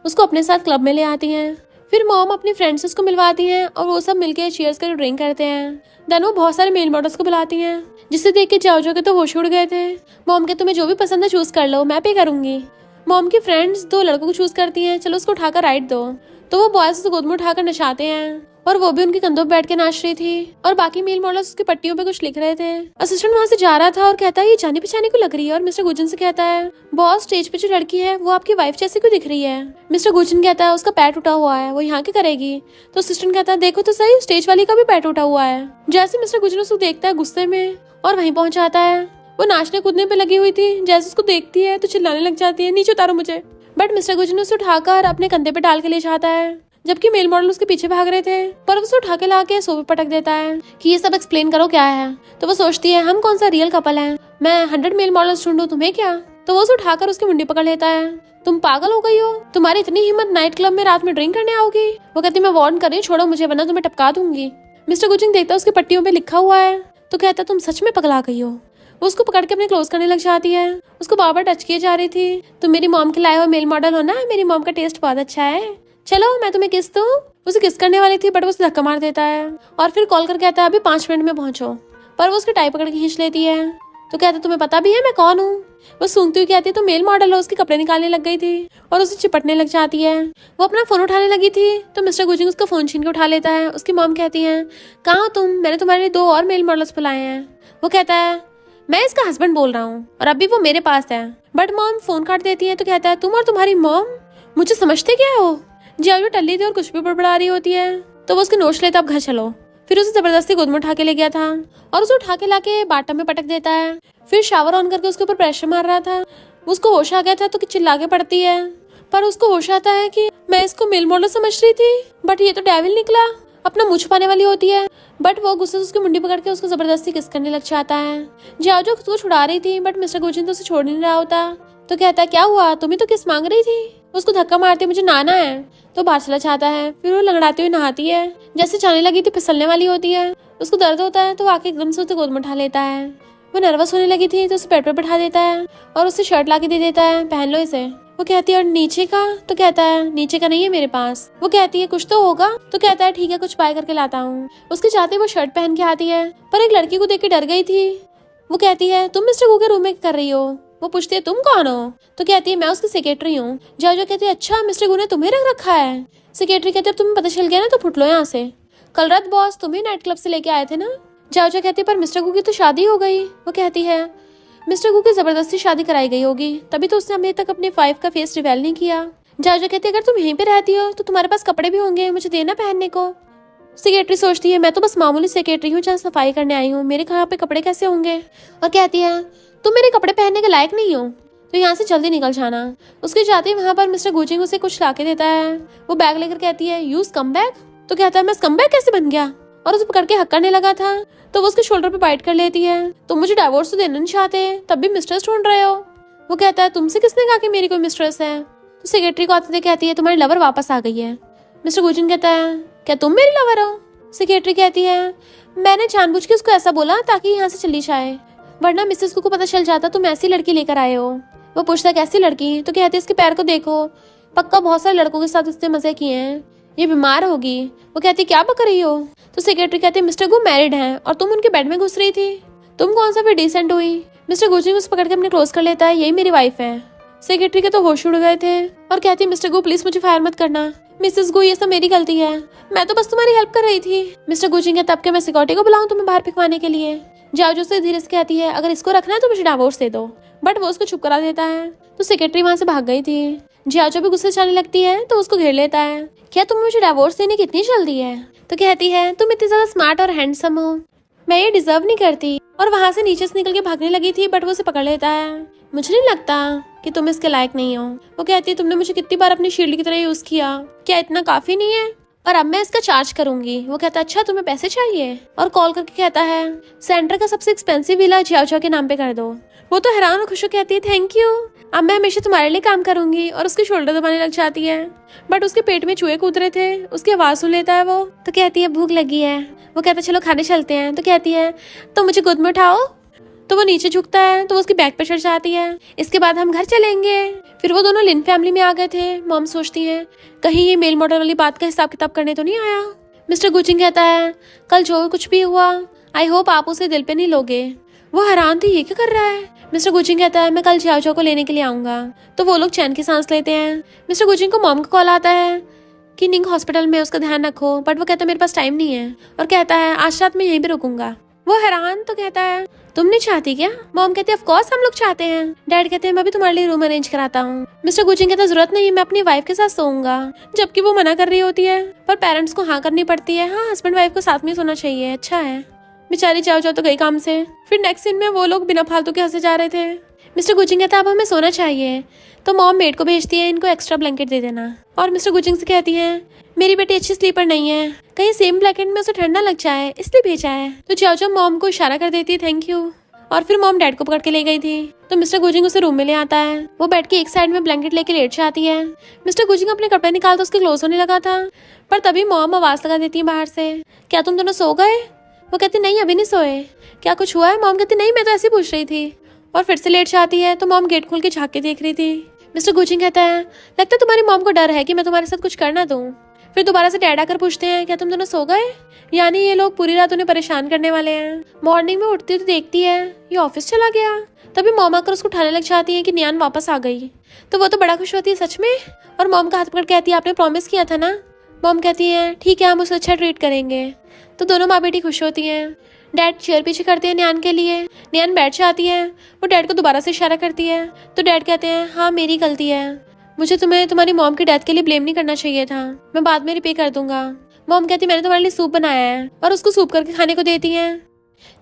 उसको अपने साथ क्लब में ले आती है। फिर मॉम अपनी फ्रेंड्स उसको मिलवाती हैं और वो सब मिलके चीयर्स करके ड्रिंक करते हैं। देन वो बहुत सारे मेल मॉडल्स को बुलाती हैं, जिसे देख के जाओ के तो होश उड़ गए थे। मॉम के तुम्हें जो भी पसंद है चूज कर लो, मैं पे करूंगी। मॉम की फ्रेंड्स 2 लड़कों को चूज करती हैं, चलो उसको उठाकर राइड दो। तो वो बॉयज उसको गोद में उठाकर नचाते हैं, और वो भी उनके कंधों पर बैठ के नाच रही थी, और बाकी मेल मॉडल्स उसकी पट्टियों पे कुछ लिख रहे थे। असिस्टेंट वहां से जा रहा था और कहता है ये जानी पहचानी को लग रही है, और मिस्टर गुजन से कहता है बॉस स्टेज पे जो लड़की है वो आपकी वाइफ जैसी क्यों दिख रही है। मिस्टर गुजन कहता है उसका पैर टूटा हुआ है, वो यहाँ क्या करेगी। तो असिस्टेंट कहता है देखो तो सही स्टेज वाली का भी पैर टूटा हुआ है। जैसे मिस्टर गुजन उसको देखता है गुस्से में और वहीं पहुंच जाता है। वो नाचने कूदने पे लगी हुई थी। जैसे उसको देखती है तो चिल्लाने लग जाती है, नीचे उतारो मुझे। बट मिस्टर गुजिन उसे उठाकर अपने कंधे पे डाल के ले जाता है, जबकि मेल मॉडल उसके पीछे भाग रहे थे। पर उसे उठा के लाके सोफे पटक देता है कि ये सब एक्सप्लेन करो क्या है। तो वो सोचती है हम कौन सा रियल कपल है, मैं 100 मेल मॉडल्स ढूंढूं, तुम्हें क्या। तो वो उसे उठाकर उसकी मुंडी पकड़ लेता है, तुम पागल हो गई हो, तुम्हारी इतनी हिम्मत नाइट क्लब में रात में ड्रिंक करने आओगी। वो कहती मैं वार्न कर रही हूँ, छोड़ो मुझे वरना तुम्हें टपका दूंगी। मिस्टर गुजिन देखता है उसकी पट्टियों पे लिखा हुआ है तो कहता तुम सच में पगला गई हो। वो उसको पकड़ के अपने क्लोज करने लग जाती है, उसको बार बार टच किए जा रही थी। तुम मेरी मॉम के लाए हुए मेल मॉडल हो ना, मेरी मॉम का टेस्ट बहुत अच्छा है, चलो मैं तुम्हें किस दूं। उसे किस करने वाली थी बट वो उसे धक्का मार देता है और फिर कॉल कर कहता है अभी 5 मिनट में पहुंचो। पर वो उसकी टाई पकड़ के खींच लेती है तो कहता तुम्हें पता भी है मैं कौन हूँ। वो सूंघती हुई कहती है तो मेल मॉडल हो। उसके कपड़े निकालने लग गई थी और उसे चिपटने लग जाती है। वो अपना फोन उठाने लगी थी तो मिस्टर गुजिन उसका फोन छीन के उठा लेता है। उसकी मॉम कहती है कहाँ हो तुम, मैंने तुम्हारे लिए 2 और मेल मॉडल्स बुलाए हैं। वो कहता है मैं इसका हस्बैंड बोल रहा हूँ और अभी वो मेरे पास है। बट मॉम फोन काट देती है तो कहता है तुम और तुम्हारी मॉम मुझे समझते क्या हो। जियाओ टल्ली थी और कुछ भी बड़बड़ा रही होती है तो वो उसके नोच लेता अब घर चलो। फिर उसे जबरदस्ती गोद में उठा के ले गया था और उसे उठा के लाके बाथटब में पटक देता है। फिर शावर ऑन करके उसके ऊपर प्रेशर मार रहा था। उसको होश आ गया था तो चिल्ला के पड़ती है, पर उसको होश आता है कि मैं इसको मेल मॉडल समझ रही थी बट ये तो डेविल निकला। अपना मुंह छुपाने वाली होती है बट वो गुस्से से उसकी मुंडी पकड़ के उसको जबरदस्ती किस करने लग जाता है। जियाओ जो खुद को छुड़ा रही थी बट मिस्टर गुजिन तो उसे छोड़ नहीं रहा होता तो कहता है क्या हुआ, तुम्हें तो किस मांग रही थी। उसको धक्का मारते मुझे नहाना है तो बाहर चला जाता है। फिर वो लंगड़ाते हुए नहाती है, जैसे जाने लगी थी फिसलने वाली होती है। उसको दर्द होता है तो आके एकदम से उसे गोद में उठा लेता है। वो नर्वस होने लगी थी तो उसे बेड पर बैठा देता है और उसे शर्ट ला के दे देता है, पहन लो इसे। वो कहती है और नीचे का, तो कहता है नीचे का नहीं है मेरे पास। वो कहती है कुछ तो होगा, तो कहता है ठीक है कुछ बाय करके लाता हूँ। उसके चाहते वो शर्ट पहन के आती है पर एक लड़की को देख के डर गई थी। वो कहती है तुम मिस्टर गू के रूम में कर रही हो। वो पूछती है तुम कौन हो, तो कहती है मैं उसकी सेक्रेटरी हूँ। जो कहती है अच्छा मिस्टर गू ने तुम्हें रख रखा है। सेक्रेटरी कहती है तुम्हें पता चल गया ना तो फुट लो यहाँ से, कल रात बॉस तुम्हें नाइट क्लब से लेके आए थे ना। जो कहती है पर मिस्टर गू की तो शादी हो गई। वो कहती है मिस्टर गू की जबरदस्ती शादी कराई गई होगी तभी तो उसने अभी तक अपने 5 का फेस रिवेल नहीं किया। जो कहती है अगर तुम यहीं पे रहती हो तो तुम्हारे पास कपड़े भी होंगे मुझे देना पहनने को। सेक्रेटरी सोचती है मैं तो बस मामूली सेक्रेटरी हूँ जहाँ सफाई करने आई हूँ, मेरे यहाँ पे कपड़े कैसे होंगे। और कहती है तुम मेरे कपड़े पहनने के लायक नहीं हो तो यहाँ से जल्दी निकल जाना। उसके जाते ही वहाँ पर मिस्टर गुजिन उसे कुछ लाके देता है। वो बैग लेकर कहती है यूज कम बैग, तो कहता है मैं स्कम बैग कैसे बन गया, और उसे पकड़ के हक करने लगा था तो वो उसके शोल्डर पे बाइट कर लेती है। तुम मुझे डाइवोर्स तो देना नहीं चाहते तब भी मिस्ट्रेस ढूंढ रहे हो। वो कहता है तुमसे किसने कहा कि मेरी कोई मिस्ट्रेस है। तो सेक्रेटरी को आते थे कहती है तुम्हारी लवर वापस आ गई है। मिस्टर गुजिन कहता है क्या तुम मेरी लवर हो। सेक्रेटरी कहती है मैंने जानबूझ के उसको ऐसा बोला ताकि यहाँ से चली जाए वरना मिसेस को पता चल जाता तुम ऐसी लड़की लेकर आए हो। वो पूछता कैसी लड़की, तो कहती है इसके पैर को देखो, पक्का बहुत सारे लड़कों के साथ इसने मजे किए हैं, ये बीमार होगी। वो कहती क्या बक रही हो। तो सेक्रेटरी कहते मिस्टर गू मैरिड हैं और तुम उनके बेड में घुस रही थी, तुम कौन सा फिर डिसेंट हुई। मिस्टर गुजिन उसे पकड़ के अपने क्लोज कर लेता है, यही मेरी वाइफ है। सेक्रेटरी के तो होश उड़ गए थे और कहती मिस्टर गू प्लीज मुझे फायर मत करना, मिसेस गू ये सब मेरी गलती है, मैं तो बस तुम्हारी हेल्प कर रही थी। मिस्टर गुजिन के तब के मैं सिक्योरिटी को बुलाऊं तुम्हें बाहर फेंकवाने के लिए। जाओ जो से धीरे से कहती है अगर इसको रखना है तो मुझे डाइवोर्स दे दो, बट वो उसको चुप करा देता है। तो सेक्रेटरी वहां से भाग गई थी। जियाओ भी गुस्से जाने लगती है तो उसको घेर लेता है, क्या तुम्हें मुझे डाइवोर्स देने की इतनी जल्दी है। तो कहती है तुम इतनी ज्यादा स्मार्ट और हैंडसम हो, मैं ये डिजर्व नहीं करती। और वहां से नीचे से निकल के भागने लगी थी बट वो उसे पकड़ लेता है, मुझे नहीं लगता कि तुम इसके लायक नहीं हो। वो कहती है तुमने मुझे कितनी बार अपनी शील्ड की तरह यूज किया, क्या इतना काफी नहीं है, और अब मैं इसका चार्ज करूंगी। वो कहता है अच्छा तुम्हें पैसे चाहिए, और कॉल करके कहता है सेंटर का सबसे एक्सपेंसिव विला जियाओ के नाम पे कर दो। वो तो हैरान और खुश कहती है थैंक यू, अब मैं हमेशा तुम्हारे लिए काम करूंगी, और उसके शोल्डर दबाने लग जाती है। बट उसके पेट में चूहे कूद रहे थे, उसकी आवाज सुन लेता है वो, तो कहती है भूख लगी है। वो कहता है चलो खाने चलते हैं। तो कहती है तो मुझे गोद में उठाओ। तो वो नीचे झुकता है तो वो उसकी बैग पे चढ़ जाती है, इसके बाद हम घर चलेंगे। फिर वो दोनों लिन फैमिली में आ गए थे। मॉम सोचती है कहीं ये मेल मॉडल वाली बात का हिसाब किताब करने तो नहीं आया। मिस्टर गुजिन कहता है कल जो कुछ भी हुआ आई होप आप उसे दिल पे नहीं लोगे। वो हैरान थी ये क्या कर रहा है। मिस्टर गुजिन कहता है मैं कल जियाओ को लेने के लिए आऊंगा। तो वो लोग चैन की सांस लेते हैं। मिस्टर गुजिन को मॉम का कॉल आता है कि निंग हॉस्पिटल में उसका ध्यान रखो, बट वो कहता है मेरे पास टाइम नहीं है, और कहता है आज रात में यहीं पे रुकूंगा। वो हैरान तो कहता है तुम नहीं चाहती क्या। मॉम कहती है ऑफ कोर्स हम लोग चाहते हैं। डैड कहते हैं मैं भी तुम्हारे लिए रूम अरेंज कराता हूँ। मिस्टर गुजिन कहता है जरूरत नहीं है, मैं अपनी वाइफ के साथ सोऊंगा, जबकि वो मना कर रही होती है, पर पेरेंट्स को हाँ करनी पड़ती है। हाँ हस्बैंड वाइफ को साथ में सोना चाहिए, अच्छा है। बेचारी जाओ जाओ तो गई काम से। फिर नेक्स्ट सीन में वो लोग बिना फालतू के हंसे जा रहे थे। मिस्टर गुजिंग कहता है अब हमें सोना चाहिए, तो मॉम मेड को भेजती है इनको एक्स्ट्रा ब्लैंकेट दे देना। और मिस्टर गुजिंग से कहती है मेरी बेटी अच्छी स्लीपर नहीं है, कहीं सेम ब्लैंकेट में उसे ठंडा लग जाए इसलिए भेजा है। तो जाओ जाओ मॉम को इशारा कर देती है थैंक यू। और फिर मॉम डैड को पकड़ के ले गई थी। तो मिस्टर गुजिंग उसे रूम में ले आता है। वो बेड के एक साइड में ब्लैंकेट लेके लेट जाती है। मिस्टर गुजिंग अपने कपड़े निकालते उसके क्लोज होने लगा था, पर तभी मॉम आवाज लगा देती है बाहर से, क्या तुम दोनों सो गए? वो कहती नहीं अभी नहीं सोए। क्या कुछ हुआ है? मॉम कहती नहीं मैं तो ऐसे पूछ रही थी। और फिर से लेट जाती है। तो मॉम गेट खोल के झाँक के देख रही थी। मिस्टर गुजिंग कहता है लगता है तुम्हारी मॉम को डर है कि मैं तुम्हारे साथ कुछ करना दूं। फिर दोबारा से डैड आकर पूछते हैं क्या तुम दोनों सो गए? यानी ये लोग पूरी रात उन्हें परेशान करने वाले हैं। मॉर्निंग में उठती तो देखती है ये ऑफिस चला गया। तभी मॉम आकर उसको उठाने लग जाती है कि नियान वापस आ गई। तो वो तो बड़ा खुश होती है सच में, और मॉम का हाथ पकड़ कहती है आपने प्रॉमिस किया था ना। मॉम कहती है ठीक है हम उसे अच्छा ट्रीट करेंगे। तो दोनों माँ बेटी खुश होती हैं। डैड चेयर पीछे करते हैं नियान के लिए। नियान बैठ जाती है। वो डैड को दोबारा से इशारा करती है। तो डैड कहते हैं हाँ मेरी गलती है, मुझे तुम्हें तुम्हारी मॉम की डेथ के लिए ब्लेम नहीं करना चाहिए था, मैं बाद में रिपे कर दूंगा। मॉम कहती मैंने तुम्हारे लिए सूप बनाया है, और उसको सूप करके खाने को देती है।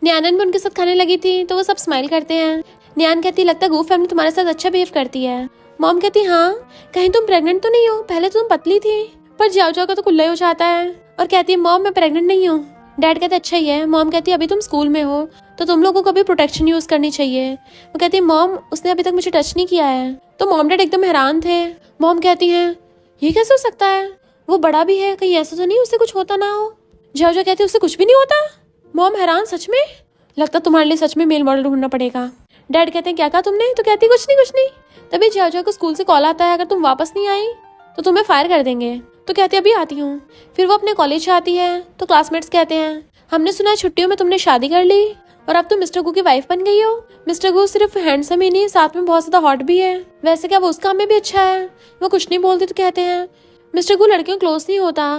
नियान भी उनके साथ खाने लगी थी तो वो सब स्माइल करते हैं। नियान कहती लगता है गू फैमिली तुम्हारे साथ अच्छा बिहेव करती है। मॉम कहती हाँ कहीं तुम प्रेग्नेंट तो नहीं हो, पहले तो तुम पतली थी, पर जाओ जाओ का तो कुल्ला ही हो जाता है। और कहती है मॉम मैं प्रेग्नेंट नहीं हूँ। डैड कहते अच्छा ही है। मॉम कहती है अभी तुम स्कूल में हो तो तुम लोगों को कभी प्रोटेक्शन यूज करनी चाहिए। वो कहती है मॉम उसने अभी तक मुझे टच नहीं किया है। तो मॉम डैड एकदम हैरान थे। मॉम कहती हैं ये कैसे हो सकता है, वो बड़ा भी है, कहीं ऐसा तो नहीं उससे कुछ होता ना हो। जाओ जाओ कहती है उससे कुछ भी नहीं होता। मॉम हैरान सच में, लगता तुम्हारे लिए सच में मेल मॉडल ढूंढना पड़ेगा। डैड कहते हैं क्या कहा तुमने? तो कहती कुछ नहीं। तभी जाओ जाओ को स्कूल से कॉल आता है अगर तुम वापस नहीं आई तो तुम्हें फायर कर देंगे। तो कहती अभी आती हूँ। फिर वो अपने कॉलेज आती है तो क्लासमेट्स कहते हैं हमने सुना है छुट्टियों में तुमने शादी कर ली और अब तुम मिस्टर गू की वाइफ बन गई हो। मिस्टर गू सिर्फ हैंडसम ही नहीं साथ में बहुत ज्यादा हॉट भी है, वैसे क्या वो उस काम में भी अच्छा है? वो कुछ नहीं बोलती तो कहते हैं मिस्टर गू लड़कियों क्लोज नहीं होता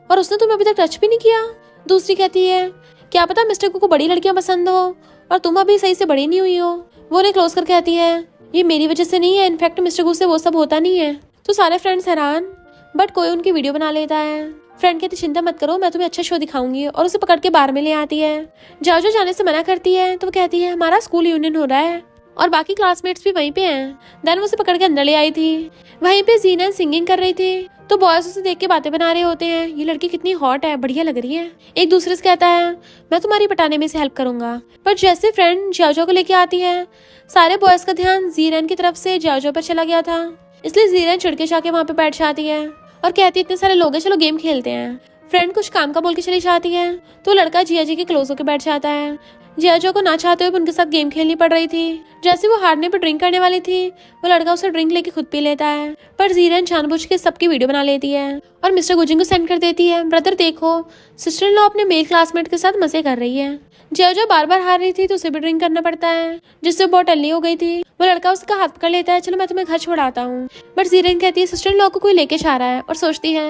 और उसने तुम्हें अभी तक टच भी नहीं किया। दूसरी कहती है क्या पता मिस्टर गू को बड़ी लड़कियां पसंद हो और तुम अभी सही से बड़ी नहीं हुई हो। वो उन्हें क्लोज कर कहती है ये मेरी वजह से नहीं है, इनफैक्ट मिस्टर गू से वो सब होता नहीं है। तो सारे फ्रेंड्स हैरान, बट कोई उनकी वीडियो बना लेता है। फ्रेंड कहती चिंता मत करो मैं तुम्हें अच्छा शो दिखाऊंगी, और उसे पकड़ के बार में ले आती है। जाओ जाओ जाने से मना करती है तो वो कहती है हमारा स्कूल यूनियन हो रहा है और बाकी क्लासमेट्स भी वहीं पे हैं। देन वो उसे पकड़ के अंदर ले आई थी। वहीं पे जीना सिंगिंग कर रही थी तो बॉयज उसे देख के बातें बना रहे होते हैं, ये लड़की कितनी हॉट है, बढ़िया लग रही है। एक दूसरे से कहता है मैं तुम्हारी पटाने में से हेल्प करूंगा। पर जैसे फ्रेंड जाओ को लेके आती है सारे बॉयज का ध्यान जीरन की तरफ से जाओ पर चला गया था, इसलिए जीरन चिढ़ के जाके वहाँ पे बैठ जाती है और कहती है इतने सारे लोग हैं चलो गेम खेलते हैं। फ्रेंड कुछ काम का बोल के चली जाती है तो लड़का जिया जी के क्लोज होकर बैठ जाता है। जिया जो को ना चाहते हुए उनके साथ गेम खेलनी पड़ रही थी। जैसे वो हारने पर ड्रिंक करने वाली थी वो लड़का उसे ड्रिंक लेके खुद पी लेता है, पर जीरन जानबूझ के सबकी वीडियो बना लेती है और मिस्टर गुजिंग को सेंड कर देती है ब्रदर देखो सिस्टर इन लॉ अपने मेल क्लासमेट के साथ मजे कर रही है। जो बार बार हार रही थी तो उसे भी ड्रिंक करना पड़ता है जिससे बहुत टल्ली हो गई थी। वो लड़का उसका हाथ पकड़ लेता है चलो मैं तुम्हें घर छोड़ाता हूँ, बट जीरन कहती है सिस्टर इन लॉ को कोई लेके जा रहा है और सोचती है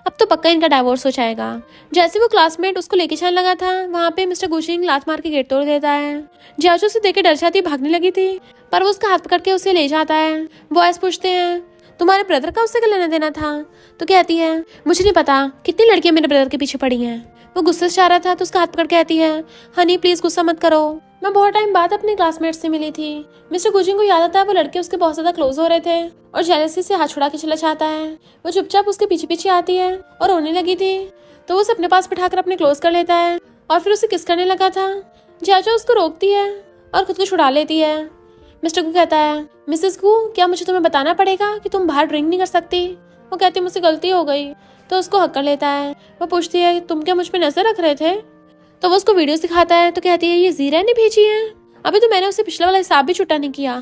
अब तो पक्का इनका डाइवोर्स हो जाएगा। जैसे वो क्लासमेट उसको लेके जाने लगा था वहाँ पे मिस्टर गुजिंग लात मार के गेट तोड़ देता है। जाजू उसे देख के डर जाती भागने लगी थी पर वो उसका हाथ पकड़ के उसे ले जाता है। बॉयज पूछते हैं तुम्हारे ब्रदर का उससे क्या लेना देना था? तो कहती है मुझे नहीं पता कितनी लड़कियां मेरे ब्रदर के पीछे पड़ी हैं। वो गुस्से से जा रहा था तो उसका हाथ पकड़ कहती है हनी प्लीज गुस्सा मत करो, मैं बहुत टाइम बाद अपने क्लासमेट से मिली थी। मिस्टर गुजिंग को याद आता है वो लड़के उसके बहुत ज्यादा क्लोज हो रहे थे और जेलसी से हाथ छुड़ा के चला जाता है। वो चुपचाप उसके पीछे पीछे आती है और रोने लगी थी तो वो उसे अपने पास बिठाकर अपने क्लोज कर लेता है और फिर उसे किस करने लगा था। जाजो उसको रोकती है और खुद को छुड़ा लेती है। मिस्टर गू कहता है मिसेस गू क्या मुझे तुम्हें बताना पड़ेगा कि तुम बाहर ड्रिंक नहीं कर सकती? वो कहती मुझसे गलती हो गई तो उसको हक कर लेता है। वो पूछती है तुम क्या मुझ पे नजर रख रहे थे? तो वो उसको वीडियोस दिखाता है तो कहती है ये जीरा ने भेजी है, अभी तो मैंने उसे पिछला वाला हिसाब भी छुट्टा नहीं किया।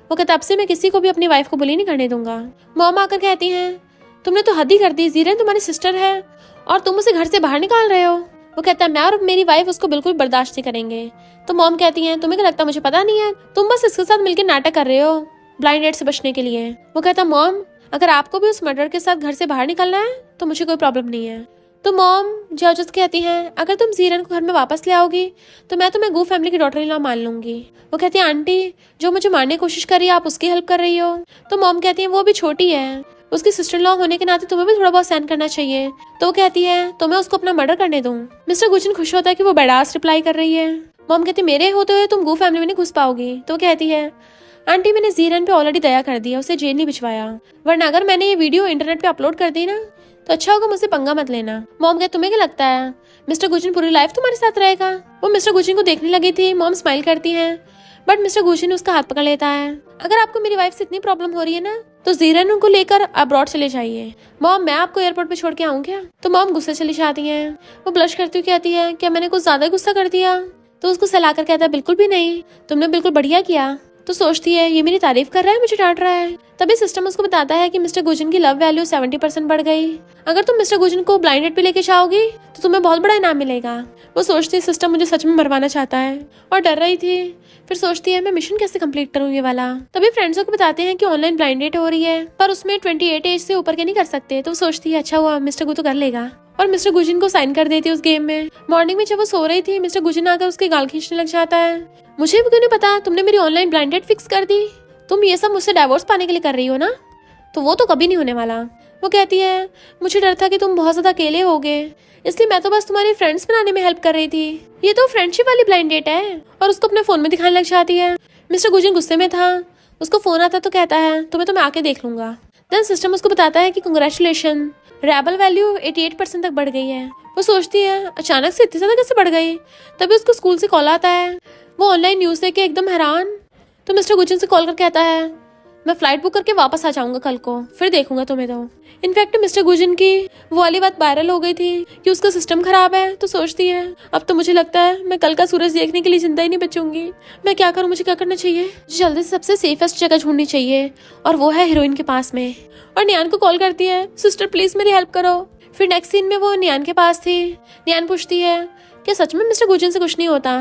वो कहता अब से मैं किसी को भी अपनी वाइफ को बुली नहीं करने दूंगा। मॉम आकर कहती है तुमने तो हद ही कर दी, जीरा तुम्हारी सिस्टर है और तुम उसे घर से बाहर निकाल रहे हो। वो कहता है मैं और मेरी वाइफ उसको बिल्कुल बर्दाश्त नहीं करेंगे। तो मॉम कहती है तुम्हें क्या लगता मुझे पता नहीं है, तुम बस इसके साथ मिलकर नाटक कर रहे हो ब्लाइंड डेट से बचने के लिए। वो कहता मॉम अगर आपको भी उस मर्डर के साथ घर से बाहर निकलना है तो मुझे कोई प्रॉब्लम नहीं है, तो मॉम जज कहती हैं अगर तुम जीरन को घर में वापस ले आओगी तो मैं तुम्हें गू फैमिली की डॉटर इन लॉ मान लूंगी। वो कहती है आंटी जो मुझे मारने की कोशिश कर रही है आप उसकी हेल्प कर रही हो। तो मॉम कहती है वो भी छोटी है, उसकी सिस्टर इन लॉ होने के नाते तुम्हें भी थोड़ा बहुत सहन करना चाहिए। तो वो कहती है तो मैं उसको अपना मर्डर करने दूं। मिस्टर गुजिन खुश होता है कि वो बड़ास रिप्लाई कर रही है। मॉम कहती है मेरे होते हुए तुम गू फैमिली में नहीं घुस पाओगी। तो वो कहती है आंटी मैंने जीरन पे ऑलरेडी दया कर दिया, उसे जेल नहीं भिजवाया, वरना अगर मैंने ये वीडियो इंटरनेट पे अपलोड कर दी ना तो अच्छा होगा, मुझसे पंगा मत लेना। मॉम कहती तुम्हें क्या लगता है मिस्टर गुजिन पूरी लाइफ तुम्हारे साथ रहेगा। वो मिस्टर गुजिन को देखने लगी थी। मॉम स्माइल करती है बट मिस्टर गुजिन उसका हाथ पकड़ लेता है। अगर आपको मेरी वाइफ से इतनी प्रॉब्लम हो रही है ना तो जीरन को लेकर अब्रॉड चले जाइए। मॉम मैं आपको एयरपोर्ट पे छोड़ के आऊँ क्या। तो मॉम गुस्से चली जाती है। वो ब्लश करती हुई कहती है क्या मैंने कुछ ज्यादा गुस्सा कर दिया। तो उसको सहलाकर कहता है बिल्कुल भी नहीं, तुमने बिल्कुल बढ़िया किया। तो सोचती है ये मेरी तारीफ कर रहा है, मुझे डांट रहा है। तभी सिस्टम उसको बताता है कि मिस्टर गुजिन की लव वैल्यू 70% बढ़ गई। अगर तुम मिस्टर गुजिन को ब्लाइंड डेट पे लेके जाओगी तो तुम्हें बहुत बड़ा इनाम मिलेगा। वो सोचती है सिस्टम मुझे सच में मरवाना चाहता है और डर रही थी। फिर सोचती है मैं मिशन कैसे कंप्लीट करूँ ये वाला। तभी फ्रेंड्सों को बताते हैं कि ऑनलाइन ब्लाइंड डेट हो रही है पर उसमें 28 एज से ऊपर के नहीं कर सकते। तो सोचती है अच्छा हुआ मिस्टर गु तो कर लेगा और मिस्टर गुजिन को साइन कर देती है उस गेम में। मॉर्निंग में जब वो सो रही थी मिस्टर गुजिन आकर उसके गाल खींचने लग जाता है। मुझे भी क्यों नहीं पता तुमने मेरी ऑनलाइन ब्लाइंड डेट फिक्स कर दी, तुम ये सब मुझसे डाइवोर्स पाने के लिए कर रही हो ना। तो वो तो कभी नहीं होने वाला। वो कहती है मुझे डर था कि तुम बहुत ज्यादा अकेले होगे इसलिए मैं तो बस तुम्हारी फ्रेंड्स बनाने में हेल्प कर रही थी। ये तो फ्रेंडशिप वाली ब्लाइंड डेट है और उसको अपने फोन में दिखाने लग जाती है। मिस्टर गुजिन गुस्से में था। उसको फोन आता तो कहता है तुम्हें तो मैं आके देख लूंगा। देन सिस्टम उसको बताता है कि कंग्रेचुलेशन रेबल वैल्यू 88% तक बढ़ गई है। वो सोचती है अचानक से इतनी ज्यादा कैसे बढ़ गई। तभी उसको स्कूल से कॉल आता है। वो ऑनलाइन न्यूज देख के एकदम हैरान। तो मिस्टर गुजिन से कॉल करके कहता है मैं फ्लाइट बुक करके वापस आ जाऊंगा कल को, फिर देखूंगा तुम्हें। तो इनफैक्ट मिस्टर गुजिन की वो वाली बात वायरल हो गई थी कि उसका सिस्टम खराब है। तो सोचती है अब तो मुझे लगता है मैं कल का सूरज देखने के लिए जिंदा ही नहीं बचूंगी। मैं क्या करूं, मुझे क्या करना चाहिए। जल्दी से सबसे सेफेस्ट जगह ढूंढनी चाहिए और वो है हीरोइन के पास में। और नियान को कॉल करती है सिस्टर प्लीज मेरी हेल्प करो। फिर नेक्स्ट सीन में वो नियान के पास थी। नियान पूछती है क्या सच में मिस्टर गुजिन से कुछ नहीं होता।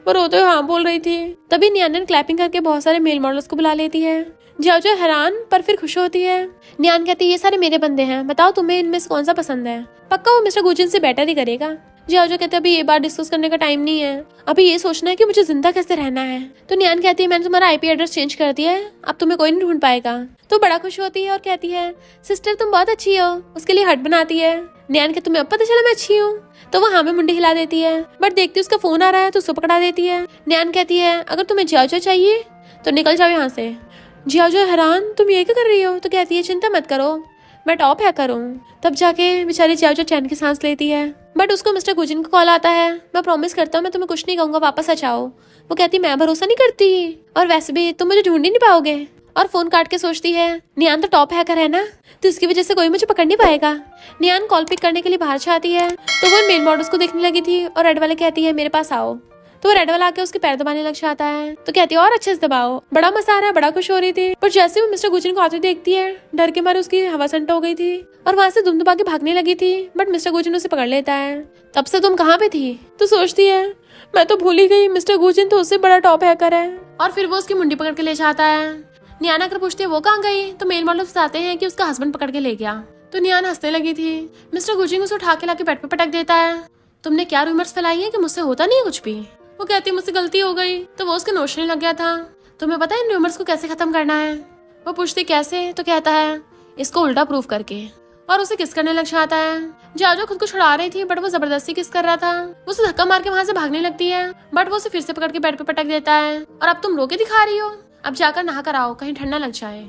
वो रोते हुए हाँ बोल रही थी। तभी नियान क्लैपिंग करके बहुत सारे मेल मॉडल्स को बुला लेती है। जो हैरान पर फिर खुश होती है। नियान कहती है ये सारे मेरे बंदे हैं, बताओ तुम्हें इनमें से कौन सा पसंद है। पक्का वो मिस्टर गुजिन से बेटर ही करेगा। जो कहते अभी ये बात डिस्कस करने का टाइम नहीं है, अभी ये सोचना है कि मुझे जिंदा कैसे रहना है। तो नियान कहती है मैंने तुम्हारा IP एड्रेस चेंज कर दिया है, अब तुम्हें कोई नहीं ढूंढ पाएगा। तो बड़ा खुश होती है और कहती है सिस्टर तुम बहुत अच्छी हो। उसके लिए हट बनाती है। नियान के तुम्हें अब पता चला मैं अच्छी हूँ। तो वो हाँ में मुंडी हिला देती है बट देखती उसका फोन आ रहा है तो उसको पकड़ा देती है। नियान कहती है अगर तुम्हें जियाओ चाहिए तो निकल जाओ यहाँ से। जियाओ हैरान तुम ये क्या कर रही हो। तो कहती है चिंता मत करो मैं टॉप हैकर हूँ। तब जाके बेचारी जियाओ चैन की सांस लेती है। बट उसको मिस्टर गुजिन का कॉल आता है। मैं प्रॉमिस करता हूँ मैं तुम्हें कुछ नहीं कहूंगा, वापस आ जाओ। वो कहती मैं भरोसा नहीं करती और वैसे भी तुम मुझे ढूंढ ही नहीं पाओगे। और फोन काट के सोचती है नियान तो टॉप हैकर है ना तो इसकी वजह से कोई मुझे पकड़ नहीं पाएगा। नियान कॉल पिक करने के लिए बाहर जाती है तो वो मेल मॉडल्स को देखने लगी थी और रेड वाले कहती है मेरे पास आओ। तो वो रेड वाला आके उसके पैर दबाने लग जाता है। तो कहती है और अच्छे से दबाओ। बड़ा मजा आ रहा है, बड़ा खुश हो रही थी। पर जैसे वो मिस्टर गुजिन को आते देखती है डर के मारे उसकी हवा संट हो गई थी और वहां से दुम दुबा के भागने लगी थी। बट मिस्टर गुजिन उसे पकड़ लेता है। तब से तुम कहाँ पे थी। तो सोचती है मैं तो भूल ही गई मिस्टर गुजिन तो उससे बड़ा टॉप हैकर है। और फिर वो उसकी मुंडी पकड़ के ले जाता है। नियान आकर पूछती है वो कहाँ गई। तो मेल मॉडल बताते हैं कि उसका हस्बैंड पकड़ के ले गया। तो नियान हंसने लगी थी। मिस्टर गुजिन उसे उठा के लाके बेड पे पटक देता है। तुमने क्या रूमर्स फैलाई है कि मुझसे होता नहीं है कुछ भी। वो कहती मुझसे गलती हो गई। तो वो उसके नोशने लग गया था। तुम्हें पता है इन रूमर्स को कैसे खत्म करना है। वो पूछती कैसे। तो कहता है इसको उल्टा प्रूफ करके और उसे किस करने लग जाता है। जो खुद को छुड़ा रही थी बट वो जबरदस्ती किस कर रहा था। वो उसे धक्का मार के वहां से भागने लगती है बट वो उसे फिर से पकड़ के बेड पे पटक देता है। और अब तुम रो के दिखा रही हो, अब जाकर नहा कर आओ कहीं ठंडा लग जाए।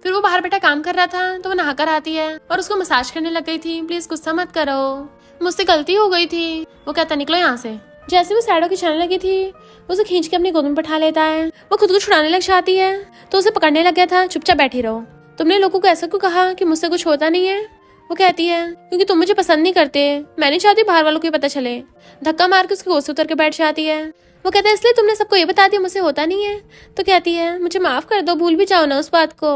फिर वो बाहर बैठा काम कर रहा था तो वो नहा कर आती है और उसको मसाज करने लग गई थी। प्लीज गुस्सा मत करो, मुझसे गलती हो गई थी। वो कहता निकलो यहाँ से। जैसे वो सैडो की चलने लगी थी उसे खींच के अपनी गोद में बैठा लेता है। वो खुद को छुड़ाने लग जाती है तो उसे पकड़ने लग गया था। चुपचाप बैठी रहो, तुमने लोगों को ऐसा क्यों कहा कि मुझसे कुछ होता नहीं है। वो कहती है क्योंकि तुम मुझे पसंद नहीं करते, मैं नहीं चाहती बाहर वालों को पता चले। धक्का मार के उसकी गोद से उतर के बैठ जाती है। वो कहता है इसलिए तुमने सबको ये बता दिया मुझसे होता नहीं है। तो कहती है मुझे माफ कर दो, भूल भी जाओ ना उस बात को।